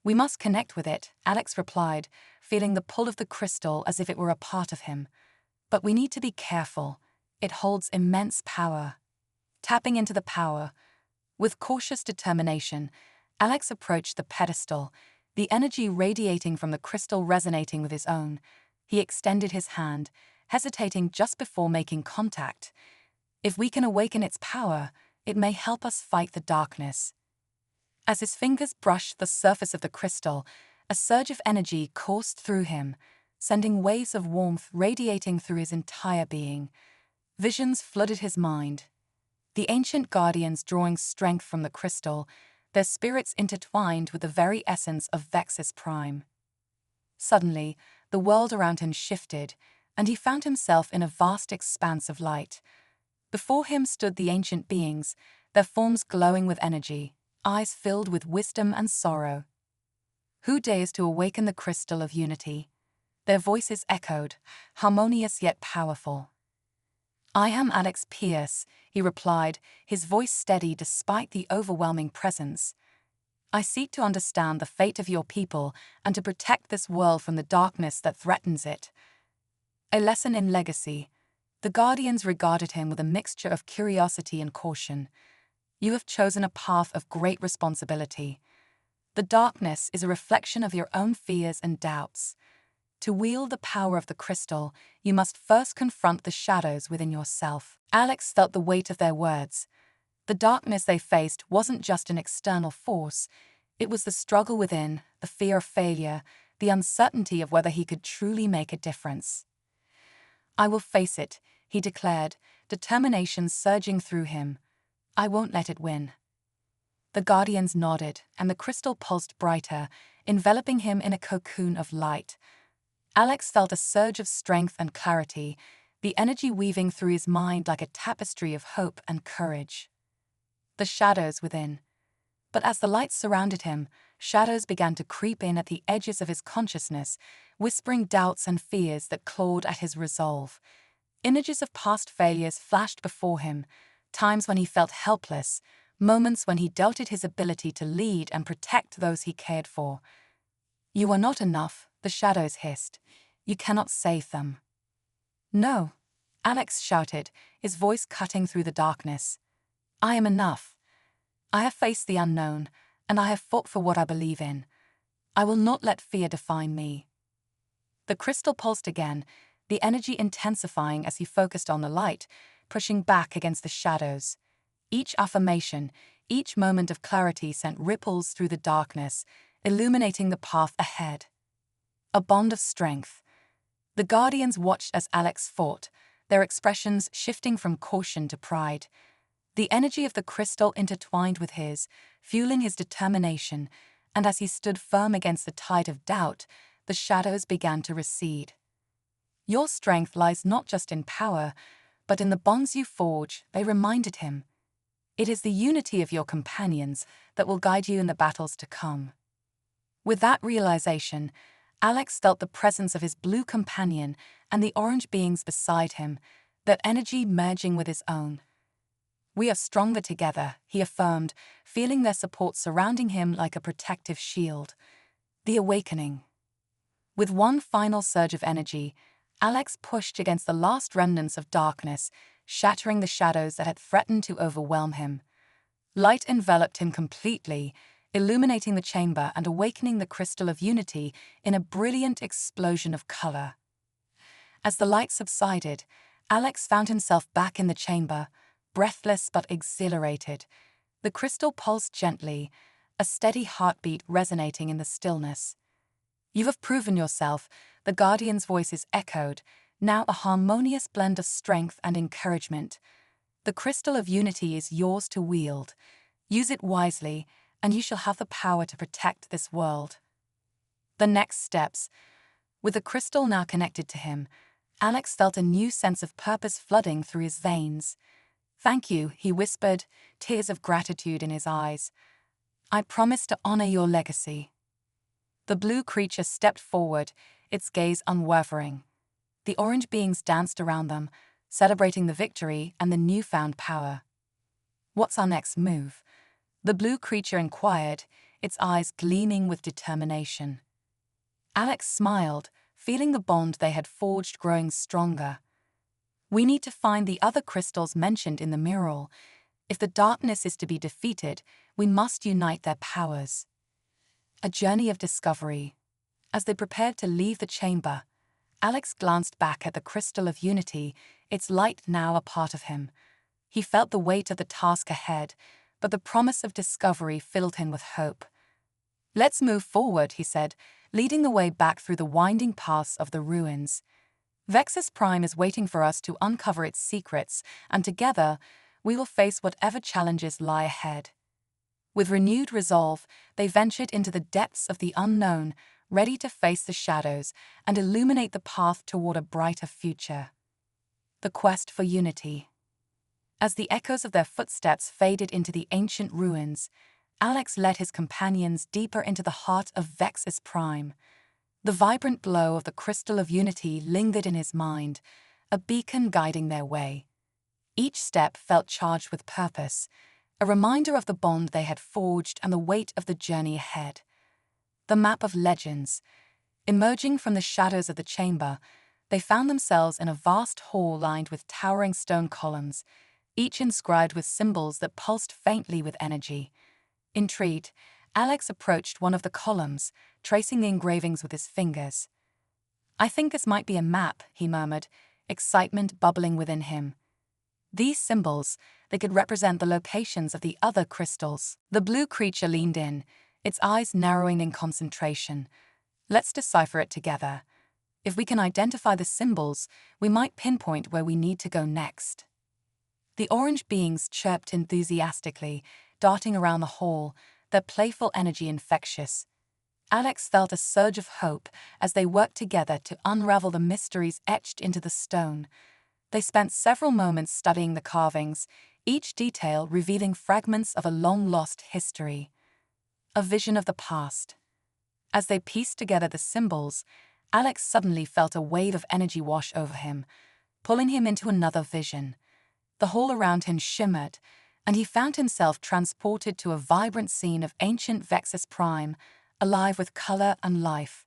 "We must connect with it," Alex replied, feeling the pull of the crystal as if it were a part of him. "But we need to be careful. It holds immense power." Tapping into the power, with cautious determination, Alex approached the pedestal, the energy radiating from the crystal resonating with his own. He extended his hand, hesitating just before making contact. "If we can awaken its power, it may help us fight the darkness." As his fingers brushed the surface of the crystal, a surge of energy coursed through him, sending waves of warmth radiating through his entire being. Visions flooded his mind. The ancient guardians drawing strength from the crystal, their spirits intertwined with the very essence of Vexus Prime. Suddenly, the world around him shifted, and he found himself in a vast expanse of light. Before him stood the ancient beings, their forms glowing with energy, eyes filled with wisdom and sorrow. "Who dares to awaken the crystal of unity?" Their voices echoed, harmonious yet powerful. "I am Alex Pierce," he replied, his voice steady despite the overwhelming presence. "I seek to understand the fate of your people and to protect this world from the darkness that threatens it." A lesson in legacy. The guardians regarded him with a mixture of curiosity and caution. "You have chosen a path of great responsibility. The darkness is a reflection of your own fears and doubts. To wield the power of the crystal, you must first confront the shadows within yourself." Alex felt the weight of their words. The darkness they faced wasn't just an external force. It was the struggle within, the fear of failure, the uncertainty of whether he could truly make a difference. "I will face it," he declared, determination surging through him. "I won't let it win." The guardians nodded, and the crystal pulsed brighter, enveloping him in a cocoon of light. Alex felt a surge of strength and clarity, the energy weaving through his mind like a tapestry of hope and courage. The shadows within. But as the light surrounded him, shadows began to creep in at the edges of his consciousness, whispering doubts and fears that clawed at his resolve. Images of past failures flashed before him, times when he felt helpless, moments when he doubted his ability to lead and protect those he cared for. "You are not enough," the shadows hissed. "You cannot save them." "No," Alex shouted, his voice cutting through the darkness. "I am enough. I have faced the unknown, and I have fought for what I believe in. I will not let fear define me." The crystal pulsed again, the energy intensifying as he focused on the light, pushing back against the shadows. Each affirmation, each moment of clarity sent ripples through the darkness, illuminating the path ahead. A bond of strength. The guardians watched as Alex fought, their expressions shifting from caution to pride. The energy of the crystal intertwined with his, fueling his determination, and as he stood firm against the tide of doubt, the shadows began to recede. "Your strength lies not just in power, but in the bonds you forge," they reminded him. "It is the unity of your companions that will guide you in the battles to come." With that realization, Alex felt the presence of his blue companion and the orange beings beside him, that energy merging with his own. "We are stronger together," he affirmed, feeling their support surrounding him like a protective shield. The awakening. With one final surge of energy, Alex pushed against the last remnants of darkness, shattering the shadows that had threatened to overwhelm him. Light enveloped him completely, illuminating the chamber and awakening the crystal of unity in a brilliant explosion of color. As the light subsided, Alex found himself back in the chamber, breathless but exhilarated. The crystal pulsed gently, a steady heartbeat resonating in the stillness. "You have proven yourself," the guardian's voices echoed, now a harmonious blend of strength and encouragement. "The crystal of unity is yours to wield. Use it wisely, and you shall have the power to protect this world. The next steps. With the crystal now connected to him, Alex felt a new sense of purpose flooding through his veins. "Thank you," he whispered, tears of gratitude in his eyes. "I promise to honor your legacy." The blue creature stepped forward, its gaze unwavering. The orange beings danced around them, celebrating the victory and the newfound power. "What's our next move?" the blue creature inquired, its eyes gleaming with determination. Alex smiled, feeling the bond they had forged growing stronger. "We need to find the other crystals mentioned in the mural. If the darkness is to be defeated, we must unite their powers." A journey of discovery. As they prepared to leave the chamber, Alex glanced back at the crystal of unity, its light now a part of him. He felt the weight of the task ahead, but the promise of discovery filled him with hope. "Let's move forward," he said, leading the way back through the winding paths of the ruins. "Vexus Prime is waiting for us to uncover its secrets, and together, we will face whatever challenges lie ahead." With renewed resolve, they ventured into the depths of the unknown, ready to face the shadows and illuminate the path toward a brighter future. The quest for unity. As the echoes of their footsteps faded into the ancient ruins, Alex led his companions deeper into the heart of Vexus Prime. The vibrant glow of the crystal of unity lingered in his mind, a beacon guiding their way. Each step felt charged with purpose, a reminder of the bond they had forged and the weight of the journey ahead. The map of legends. Emerging from the shadows of the chamber, they found themselves in a vast hall lined with towering stone columns, each inscribed with symbols that pulsed faintly with energy. Intrigued, Alex approached one of the columns, tracing the engravings with his fingers. "I think this might be a map," he murmured, excitement bubbling within him. These symbols, they could represent the locations of the other crystals. The blue creature leaned in, its eyes narrowing in concentration. "Let's decipher it together. If we can identify the symbols, we might pinpoint where we need to go next." The orange beings chirped enthusiastically, darting around the hall, their playful energy infectious. Alex felt a surge of hope as they worked together to unravel the mysteries etched into the stone. They spent several moments studying the carvings, each detail revealing fragments of a long-lost history. A vision of the past. As they pieced together the symbols, Alex suddenly felt a wave of energy wash over him, pulling him into another vision. The hall around him shimmered, and he found himself transported to a vibrant scene of ancient Vexus Prime, alive with color and life.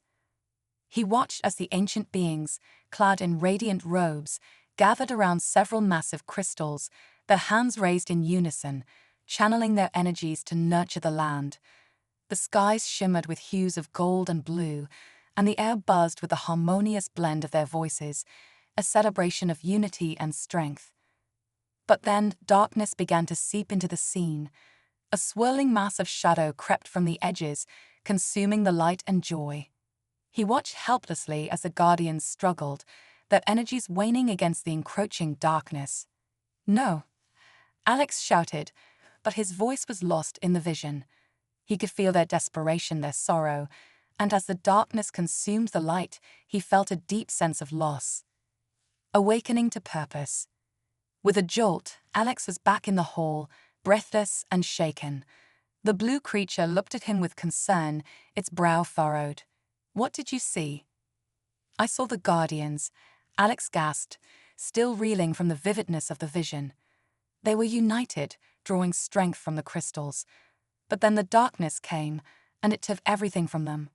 He watched as the ancient beings, clad in radiant robes, gathered around several massive crystals, their hands raised in unison, channeling their energies to nurture the land. The skies shimmered with hues of gold and blue, and the air buzzed with the harmonious blend of their voices, a celebration of unity and strength. But then darkness began to seep into the scene. A swirling mass of shadow crept from the edges, consuming the light and joy. He watched helplessly as the guardians struggled, their energies waning against the encroaching darkness. "No!" Alex shouted, but his voice was lost in the vision. He could feel their desperation, their sorrow, and as the darkness consumed the light, he felt a deep sense of loss. Awakening to purpose. With a jolt, Alex was back in the hall, breathless and shaken. The blue creature looked at him with concern, its brow furrowed. "What did you see?" "I saw the guardians," Alex gasped, still reeling from the vividness of the vision. They were united, drawing strength from the crystals. But then the darkness came, and it took everything from them.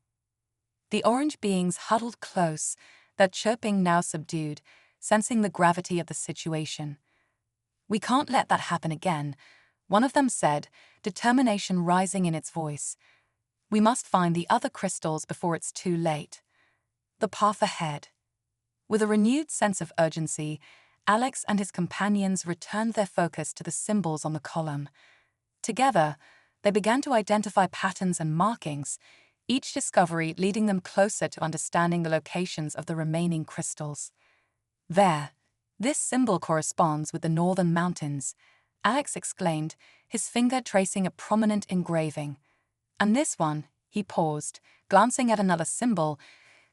The orange beings huddled close, their chirping now subdued, sensing the gravity of the situation. "We can't let that happen again," one of them said, determination rising in its voice. "We must find the other crystals before it's too late." The path ahead. With a renewed sense of urgency, Alex and his companions returned their focus to the symbols on the column. Together, they began to identify patterns and markings, each discovery leading them closer to understanding the locations of the remaining crystals. "There, this symbol corresponds with the northern mountains," Alex exclaimed, his finger tracing a prominent engraving. And this one, he paused, glancing at another symbol,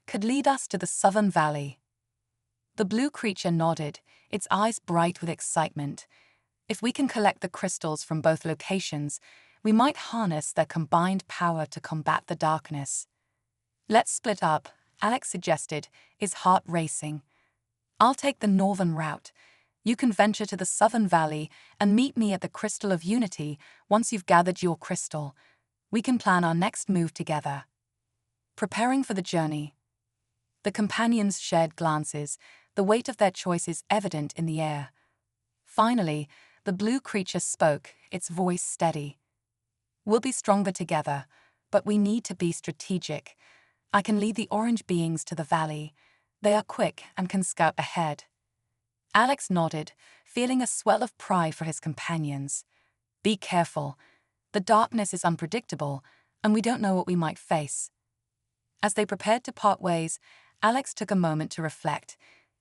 could lead us to the Southern Valley. The blue creature nodded, its eyes bright with excitement. If we can collect the crystals from both locations, we might harness their combined power to combat the darkness. Let's split up, Alex suggested, his heart racing. I'll take the northern route. You can venture to the Southern Valley and meet me at the Crystal of Unity once you've gathered your crystal. We can plan our next move together. Preparing for the journey. The companions shared glances, the weight of their choices evident in the air. Finally, the blue creature spoke, its voice steady. We'll be stronger together, but we need to be strategic. I can lead the orange beings to the valley. They are quick and can scout ahead. Alex nodded, feeling a swell of pride for his companions. Be careful. The darkness is unpredictable, and we don't know what we might face. As they prepared to part ways, Alex took a moment to reflect.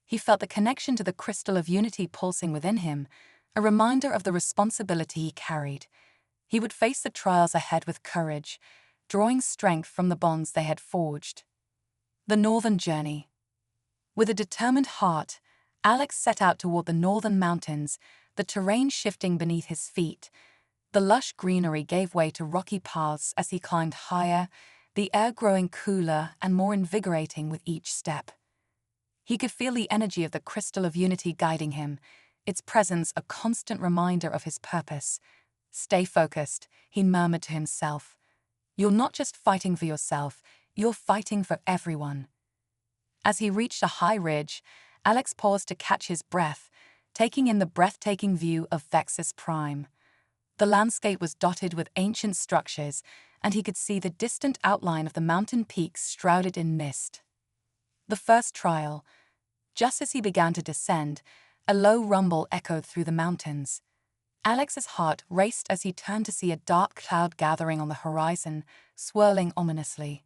He felt the connection to the Crystal of Unity pulsing within him, a reminder of the responsibility he carried. He would face the trials ahead with courage, drawing strength from the bonds they had forged. The Northern Journey. With a determined heart, Alex set out toward the northern mountains, the terrain shifting beneath his feet. The lush greenery gave way to rocky paths as he climbed higher, the air growing cooler and more invigorating with each step. He could feel the energy of the Crystal of Unity guiding him, its presence a constant reminder of his purpose. Stay focused, he murmured to himself. You're not just fighting for yourself, you're fighting for everyone. As he reached a high ridge, Alex paused to catch his breath, taking in the breathtaking view of Vexus Prime. The landscape was dotted with ancient structures, and he could see the distant outline of the mountain peaks shrouded in mist. The first trial. Just as he began to descend, a low rumble echoed through the mountains. Alex's heart raced as he turned to see a dark cloud gathering on the horizon, swirling ominously.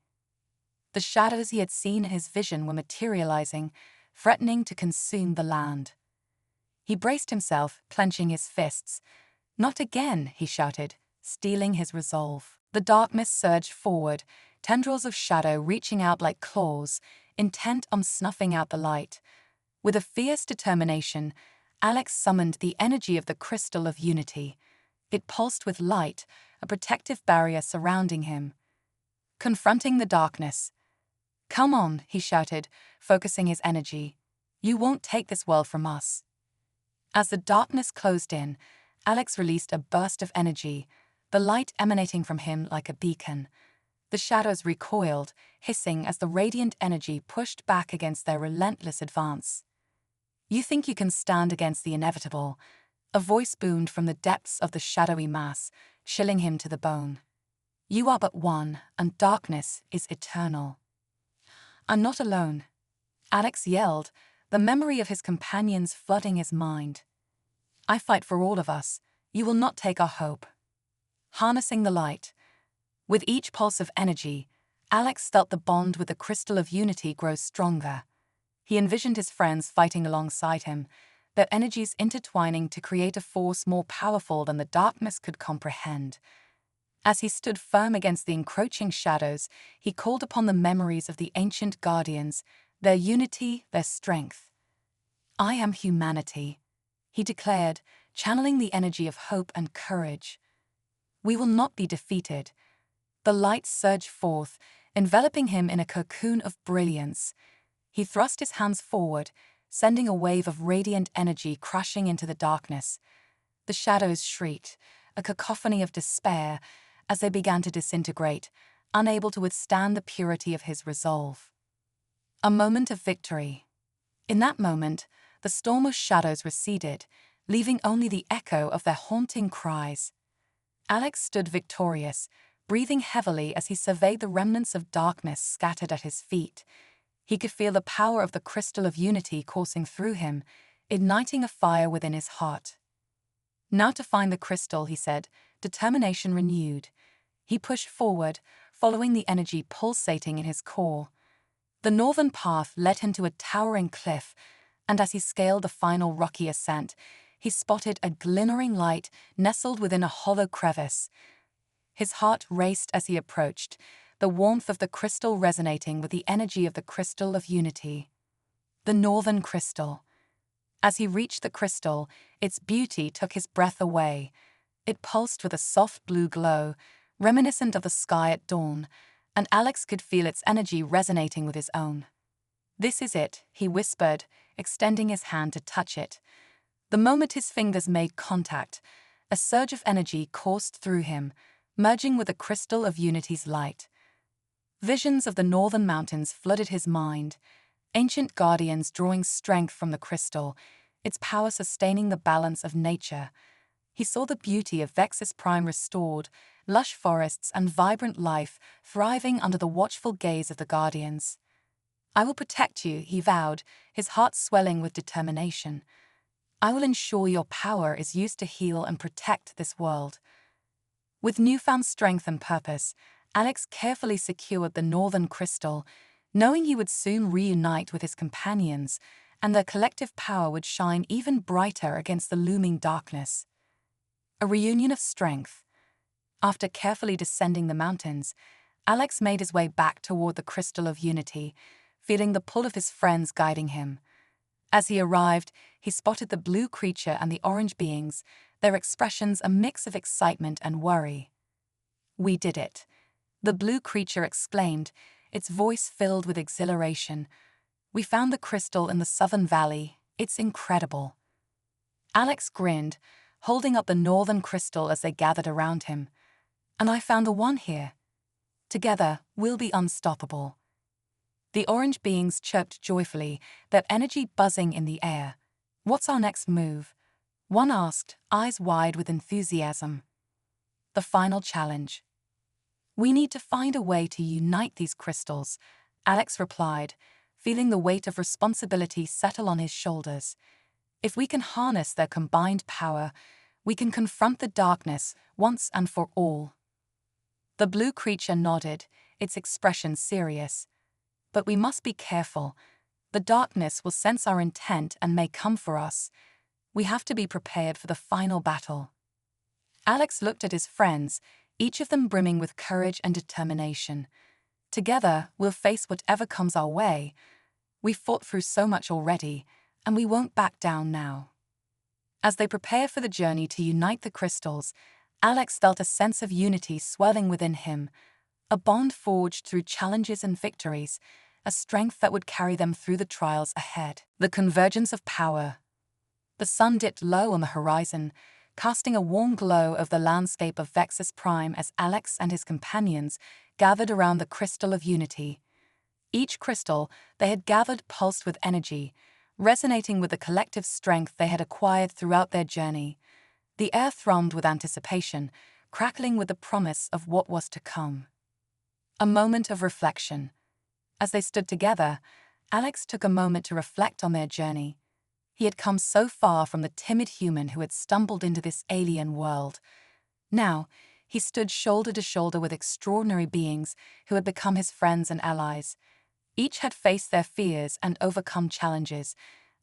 The shadows he had seen in his vision were materializing, threatening to consume the land. He braced himself, clenching his fists. Not again, he shouted, steeling his resolve. The darkness surged forward, tendrils of shadow reaching out like claws, intent on snuffing out the light. With a fierce determination, Alex summoned the energy of the Crystal of Unity. It pulsed with light, a protective barrier surrounding him. Confronting the darkness. Come on, he shouted, focusing his energy. You won't take this world from us. As the darkness closed in, Alex released a burst of energy, the light emanating from him like a beacon. The shadows recoiled, hissing as the radiant energy pushed back against their relentless advance. You think you can stand against the inevitable? A voice boomed from the depths of the shadowy mass, chilling him to the bone. You are but one, and darkness is eternal. I'm not alone, Alex yelled, the memory of his companions flooding his mind. I fight for all of us. You will not take our hope. Harnessing the light. With each pulse of energy, Alex felt the bond with the Crystal of Unity grow stronger. He envisioned his friends fighting alongside him, their energies intertwining to create a force more powerful than the darkness could comprehend. As he stood firm against the encroaching shadows, he called upon the memories of the ancient guardians, their unity, their strength. I am humanity, he declared, channeling the energy of hope and courage. We will not be defeated. The light surged forth, enveloping him in a cocoon of brilliance. He thrust his hands forward, sending a wave of radiant energy crashing into the darkness. The shadows shrieked, a cacophony of despair, as they began to disintegrate, unable to withstand the purity of his resolve. A moment of victory. In that moment, the storm of shadows receded, leaving only the echo of their haunting cries. Alex stood victorious, breathing heavily as he surveyed the remnants of darkness scattered at his feet. He could feel the power of the Crystal of Unity coursing through him, igniting a fire within his heart. Now to find the crystal, he said, determination renewed. He pushed forward, following the energy pulsating in his core. The northern path led him to a towering cliff, and as he scaled the final rocky ascent, he spotted a glimmering light nestled within a hollow crevice. His heart raced as he approached, the warmth of the crystal resonating with the energy of the crystal of unity. The northern crystal. As he reached the crystal, its beauty took his breath away. It pulsed with a soft blue glow, reminiscent of the sky at dawn, and Alex could feel its energy resonating with his own. "This is it," he whispered, extending his hand to touch it. The moment his fingers made contact, a surge of energy coursed through him, merging with the crystal of unity's light. Visions of the northern mountains flooded his mind, ancient guardians drawing strength from the crystal, its power sustaining the balance of nature. He saw the beauty of Vexus Prime restored, lush forests and vibrant life thriving under the watchful gaze of the guardians. "I will protect you," he vowed, his heart swelling with determination. "I will ensure your power is used to heal and protect this world." With newfound strength and purpose, Alex carefully secured the northern crystal, knowing he would soon reunite with his companions, and their collective power would shine even brighter against the looming darkness. A reunion of strength. After carefully descending the mountains, Alex made his way back toward the crystal of unity, feeling the pull of his friends guiding him. As he arrived, he spotted the blue creature and the orange beings, their expressions a mix of excitement and worry. "We did it," the blue creature exclaimed, its voice filled with exhilaration. "We found the crystal in the southern valley. It's incredible." Alex grinned, holding up the northern crystal as they gathered around him. "And I found the one here. Together, we'll be unstoppable." The orange beings chirped joyfully, their energy buzzing in the air. "What's our next move?" one asked, eyes wide with enthusiasm. "The final challenge. We need to find a way to unite these crystals," Alex replied, feeling the weight of responsibility settle on his shoulders. "If we can harness their combined power, we can confront the darkness once and for all." The blue creature nodded, its expression serious. "But we must be careful. The darkness will sense our intent and may come for us. We have to be prepared for the final battle." Alex looked at his friends, each of them brimming with courage and determination. "Together, we'll face whatever comes our way. We've fought through so much already, and we won't back down now." As they prepare for the journey to unite the crystals, Alex felt a sense of unity swelling within him, a bond forged through challenges and victories, a strength that would carry them through the trials ahead. The convergence of power. The sun dipped low on the horizon, casting a warm glow over the landscape of Vexus Prime as Alex and his companions gathered around the crystal of unity. Each crystal they had gathered pulsed with energy, resonating with the collective strength they had acquired throughout their journey. The air thrummed with anticipation, crackling with the promise of what was to come. A moment of reflection. As they stood together, Alex took a moment to reflect on their journey. He had come so far from the timid human who had stumbled into this alien world. Now, he stood shoulder to shoulder with extraordinary beings who had become his friends and allies. Each had faced their fears and overcome challenges,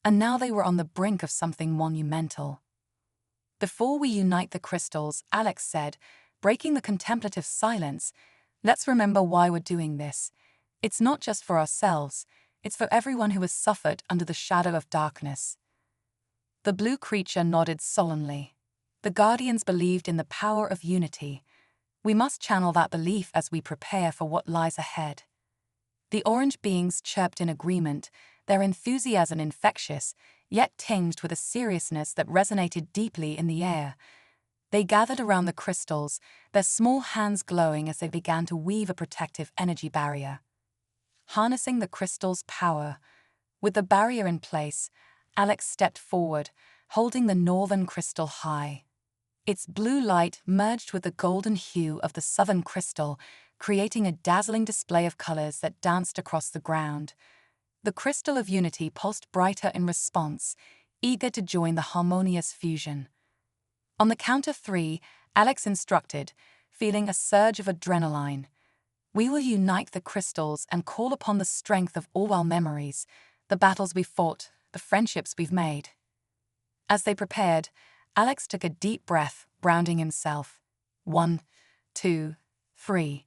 and now they were on the brink of something monumental. "Before we unite the crystals," Alex said, breaking the contemplative silence, "let's remember why we're doing this. It's not just for ourselves, it's for everyone who has suffered under the shadow of darkness." The blue creature nodded solemnly. "The Guardians believed in the power of unity. We must channel that belief as we prepare for what lies ahead." The orange beings chirped in agreement, their enthusiasm infectious, yet tinged with a seriousness that resonated deeply in the air. They gathered around the crystals, their small hands glowing as they began to weave a protective energy barrier. Harnessing the crystal's power. With the barrier in place, Alex stepped forward, holding the northern crystal high. Its blue light merged with the golden hue of the southern crystal, creating a dazzling display of colors that danced across the ground. The crystal of unity pulsed brighter in response, eager to join the harmonious fusion. On the count of 3, Alex instructed, feeling a surge of adrenaline. "We will unite the crystals and call upon the strength of all our memories, the battles we fought, the friendships we've made." As they prepared, Alex took a deep breath, grounding himself. 1, 2, 3.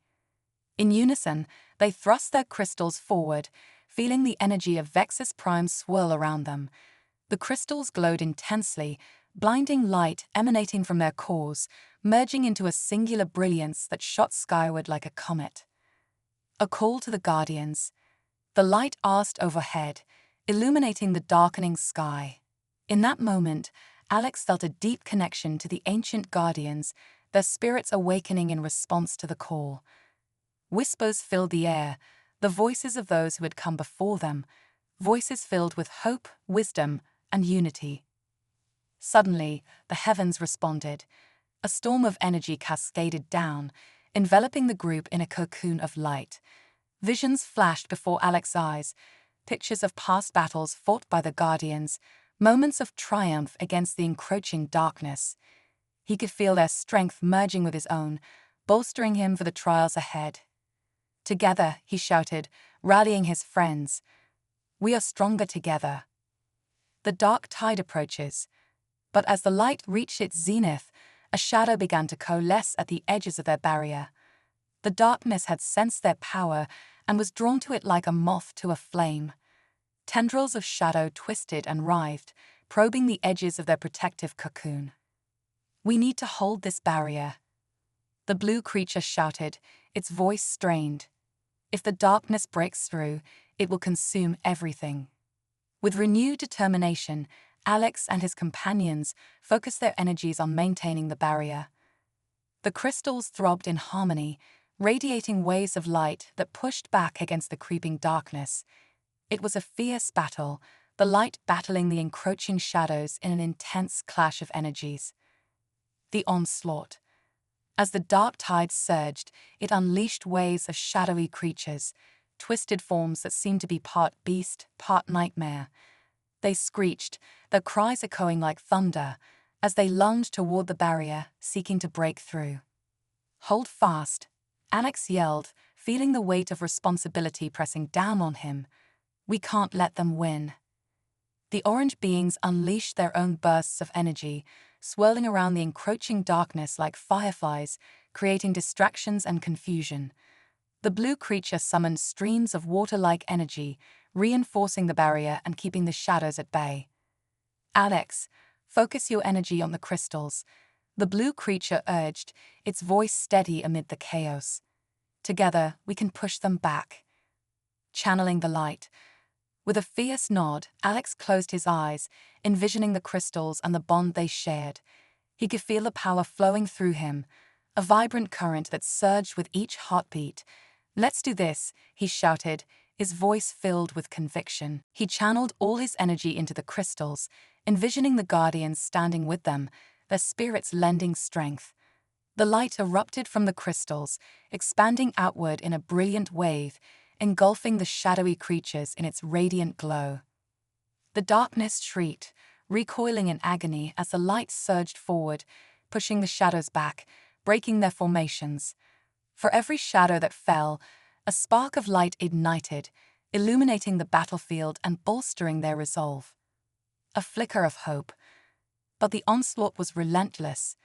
In unison, they thrust their crystals forward, feeling the energy of Vexus Prime swirl around them. The crystals glowed intensely, blinding light emanating from their cores, merging into a singular brilliance that shot skyward like a comet. A call to the Guardians. The light asked overhead, illuminating the darkening sky. In that moment, Alex felt a deep connection to the ancient Guardians, their spirits awakening in response to the call. Whispers filled the air, the voices of those who had come before them, voices filled with hope, wisdom, and unity. Suddenly, the heavens responded. A storm of energy cascaded down, enveloping the group in a cocoon of light. Visions flashed before Alex's eyes, pictures of past battles fought by the Guardians, moments of triumph against the encroaching darkness. He could feel their strength merging with his own, bolstering him for the trials ahead. Together, he shouted, rallying his friends. We are stronger together. The dark tide approaches, but as the light reached its zenith, a shadow began to coalesce at the edges of their barrier. The darkness had sensed their power and was drawn to it like a moth to a flame. Tendrils of shadow twisted and writhed, probing the edges of their protective cocoon. We need to hold this barrier. The blue creature shouted, its voice strained. If the darkness breaks through, it will consume everything. With renewed determination, Alex and his companions focused their energies on maintaining the barrier. The crystals throbbed in harmony, radiating waves of light that pushed back against the creeping darkness. It was a fierce battle, the light battling the encroaching shadows in an intense clash of energies. The onslaught. As the dark tide surged, it unleashed waves of shadowy creatures, twisted forms that seemed to be part beast, part nightmare. They screeched, their cries echoing like thunder, as they lunged toward the barrier, seeking to break through. Hold fast, Alex yelled, feeling the weight of responsibility pressing down on him. We can't let them win. The orange beings unleashed their own bursts of energy, swirling around the encroaching darkness like fireflies, creating distractions and confusion. The blue creature summoned streams of water-like energy, reinforcing the barrier and keeping the shadows at bay. Alex, focus your energy on the crystals, the blue creature urged, its voice steady amid the chaos. Together, we can push them back. Channeling the light. With a fierce nod, Alex closed his eyes, envisioning the crystals and the bond they shared. He could feel the power flowing through him, a vibrant current that surged with each heartbeat. Let's do this, he shouted, his voice filled with conviction. He channeled all his energy into the crystals, envisioning the Guardians standing with them, their spirits lending strength. The light erupted from the crystals, expanding outward in a brilliant wave, engulfing the shadowy creatures in its radiant glow. The darkness shrieked, recoiling in agony as the light surged forward, pushing the shadows back, breaking their formations. For every shadow that fell, a spark of light ignited, illuminating the battlefield and bolstering their resolve. A flicker of hope. But the onslaught was relentless.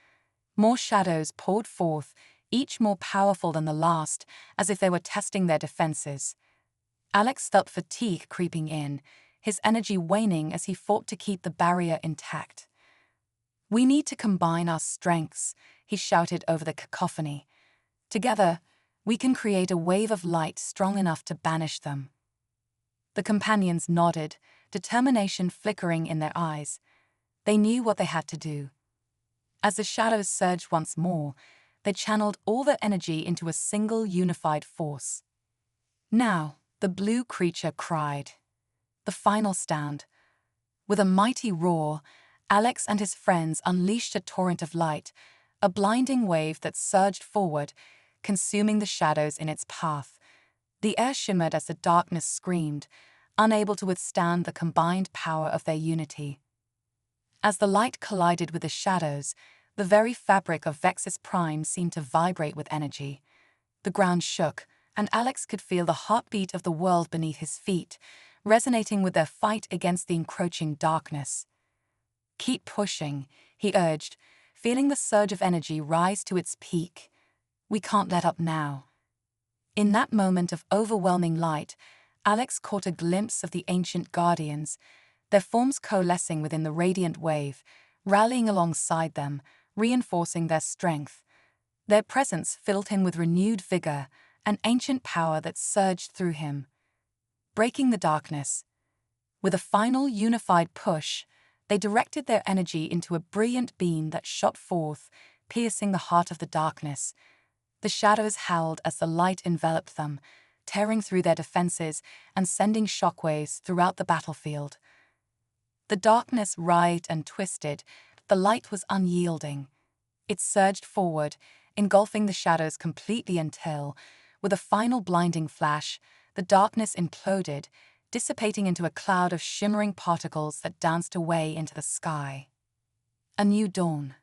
More shadows poured forth, each more powerful than the last, as if they were testing their defenses. Alex felt fatigue creeping in, his energy waning as he fought to keep the barrier intact. We need to combine our strengths, he shouted over the cacophony. Together, we can create a wave of light strong enough to banish them. The companions nodded, determination flickering in their eyes. They knew what they had to do. As the shadows surged once more, they channeled all their energy into a single unified force. Now, the blue creature cried. The final stand. With a mighty roar, Alex and his friends unleashed a torrent of light, a blinding wave that surged forward, consuming the shadows in its path. The air shimmered as the darkness screamed, unable to withstand the combined power of their unity. As the light collided with the shadows, the very fabric of Vexus Prime seemed to vibrate with energy. The ground shook, and Alex could feel the heartbeat of the world beneath his feet, resonating with their fight against the encroaching darkness. Keep pushing, he urged, feeling the surge of energy rise to its peak. We can't let up now. In that moment of overwhelming light, Alex caught a glimpse of the ancient guardians, their forms coalescing within the radiant wave, rallying alongside them, reinforcing their strength. Their presence filled him with renewed vigor, an ancient power that surged through him. Breaking the darkness. With a final unified push, they directed their energy into a brilliant beam that shot forth, piercing the heart of the darkness. The shadows howled as the light enveloped them, tearing through their defenses and sending shockwaves throughout the battlefield. The darkness writhed and twisted, but the light was unyielding. It surged forward, engulfing the shadows completely until, with a final blinding flash, the darkness imploded, dissipating into a cloud of shimmering particles that danced away into the sky. A new dawn.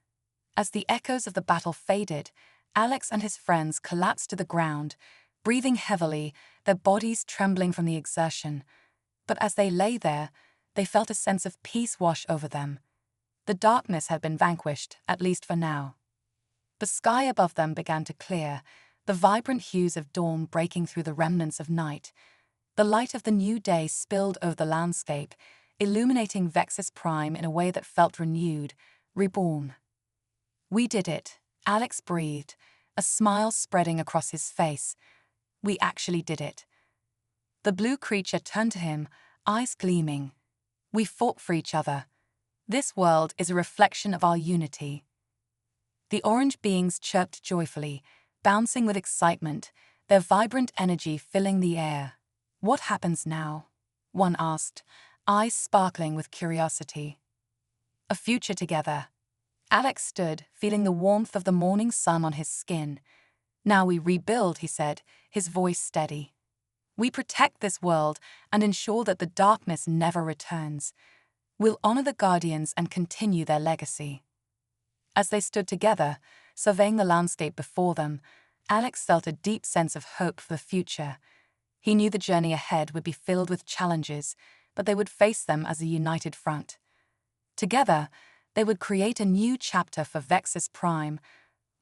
As the echoes of the battle faded, Alex and his friends collapsed to the ground, breathing heavily, their bodies trembling from the exertion. But as they lay there, they felt a sense of peace wash over them. The darkness had been vanquished, at least for now. The sky above them began to clear, the vibrant hues of dawn breaking through the remnants of night. The light of the new day spilled over the landscape, illuminating Vexus Prime in a way that felt renewed, reborn. "We did it," Alex breathed, a smile spreading across his face. "We actually did it." The blue creature turned to him, eyes gleaming. "We fought for each other. This world is a reflection of our unity." The orange beings chirped joyfully, bouncing with excitement, their vibrant energy filling the air. "What happens now?" one asked, eyes sparkling with curiosity. "A future together." Alex stood, feeling the warmth of the morning sun on his skin. "Now we rebuild," he said, his voice steady. "We protect this world and ensure that the darkness never returns. We'll honor the Guardians and continue their legacy." As they stood together, surveying the landscape before them, Alex felt a deep sense of hope for the future. He knew the journey ahead would be filled with challenges, but they would face them as a united front. Together, they would create a new chapter for Vexus Prime,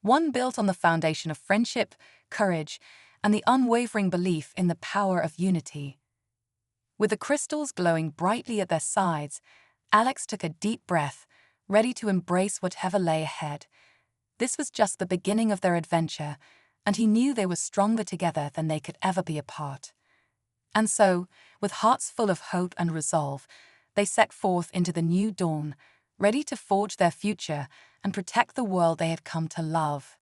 one built on the foundation of friendship, courage, and the unwavering belief in the power of unity. With the crystals glowing brightly at their sides, Alex took a deep breath, ready to embrace whatever lay ahead. This was just the beginning of their adventure, and he knew they were stronger together than they could ever be apart. And so, with hearts full of hope and resolve, they set forth into the new dawn, ready to forge their future and protect the world they had come to love.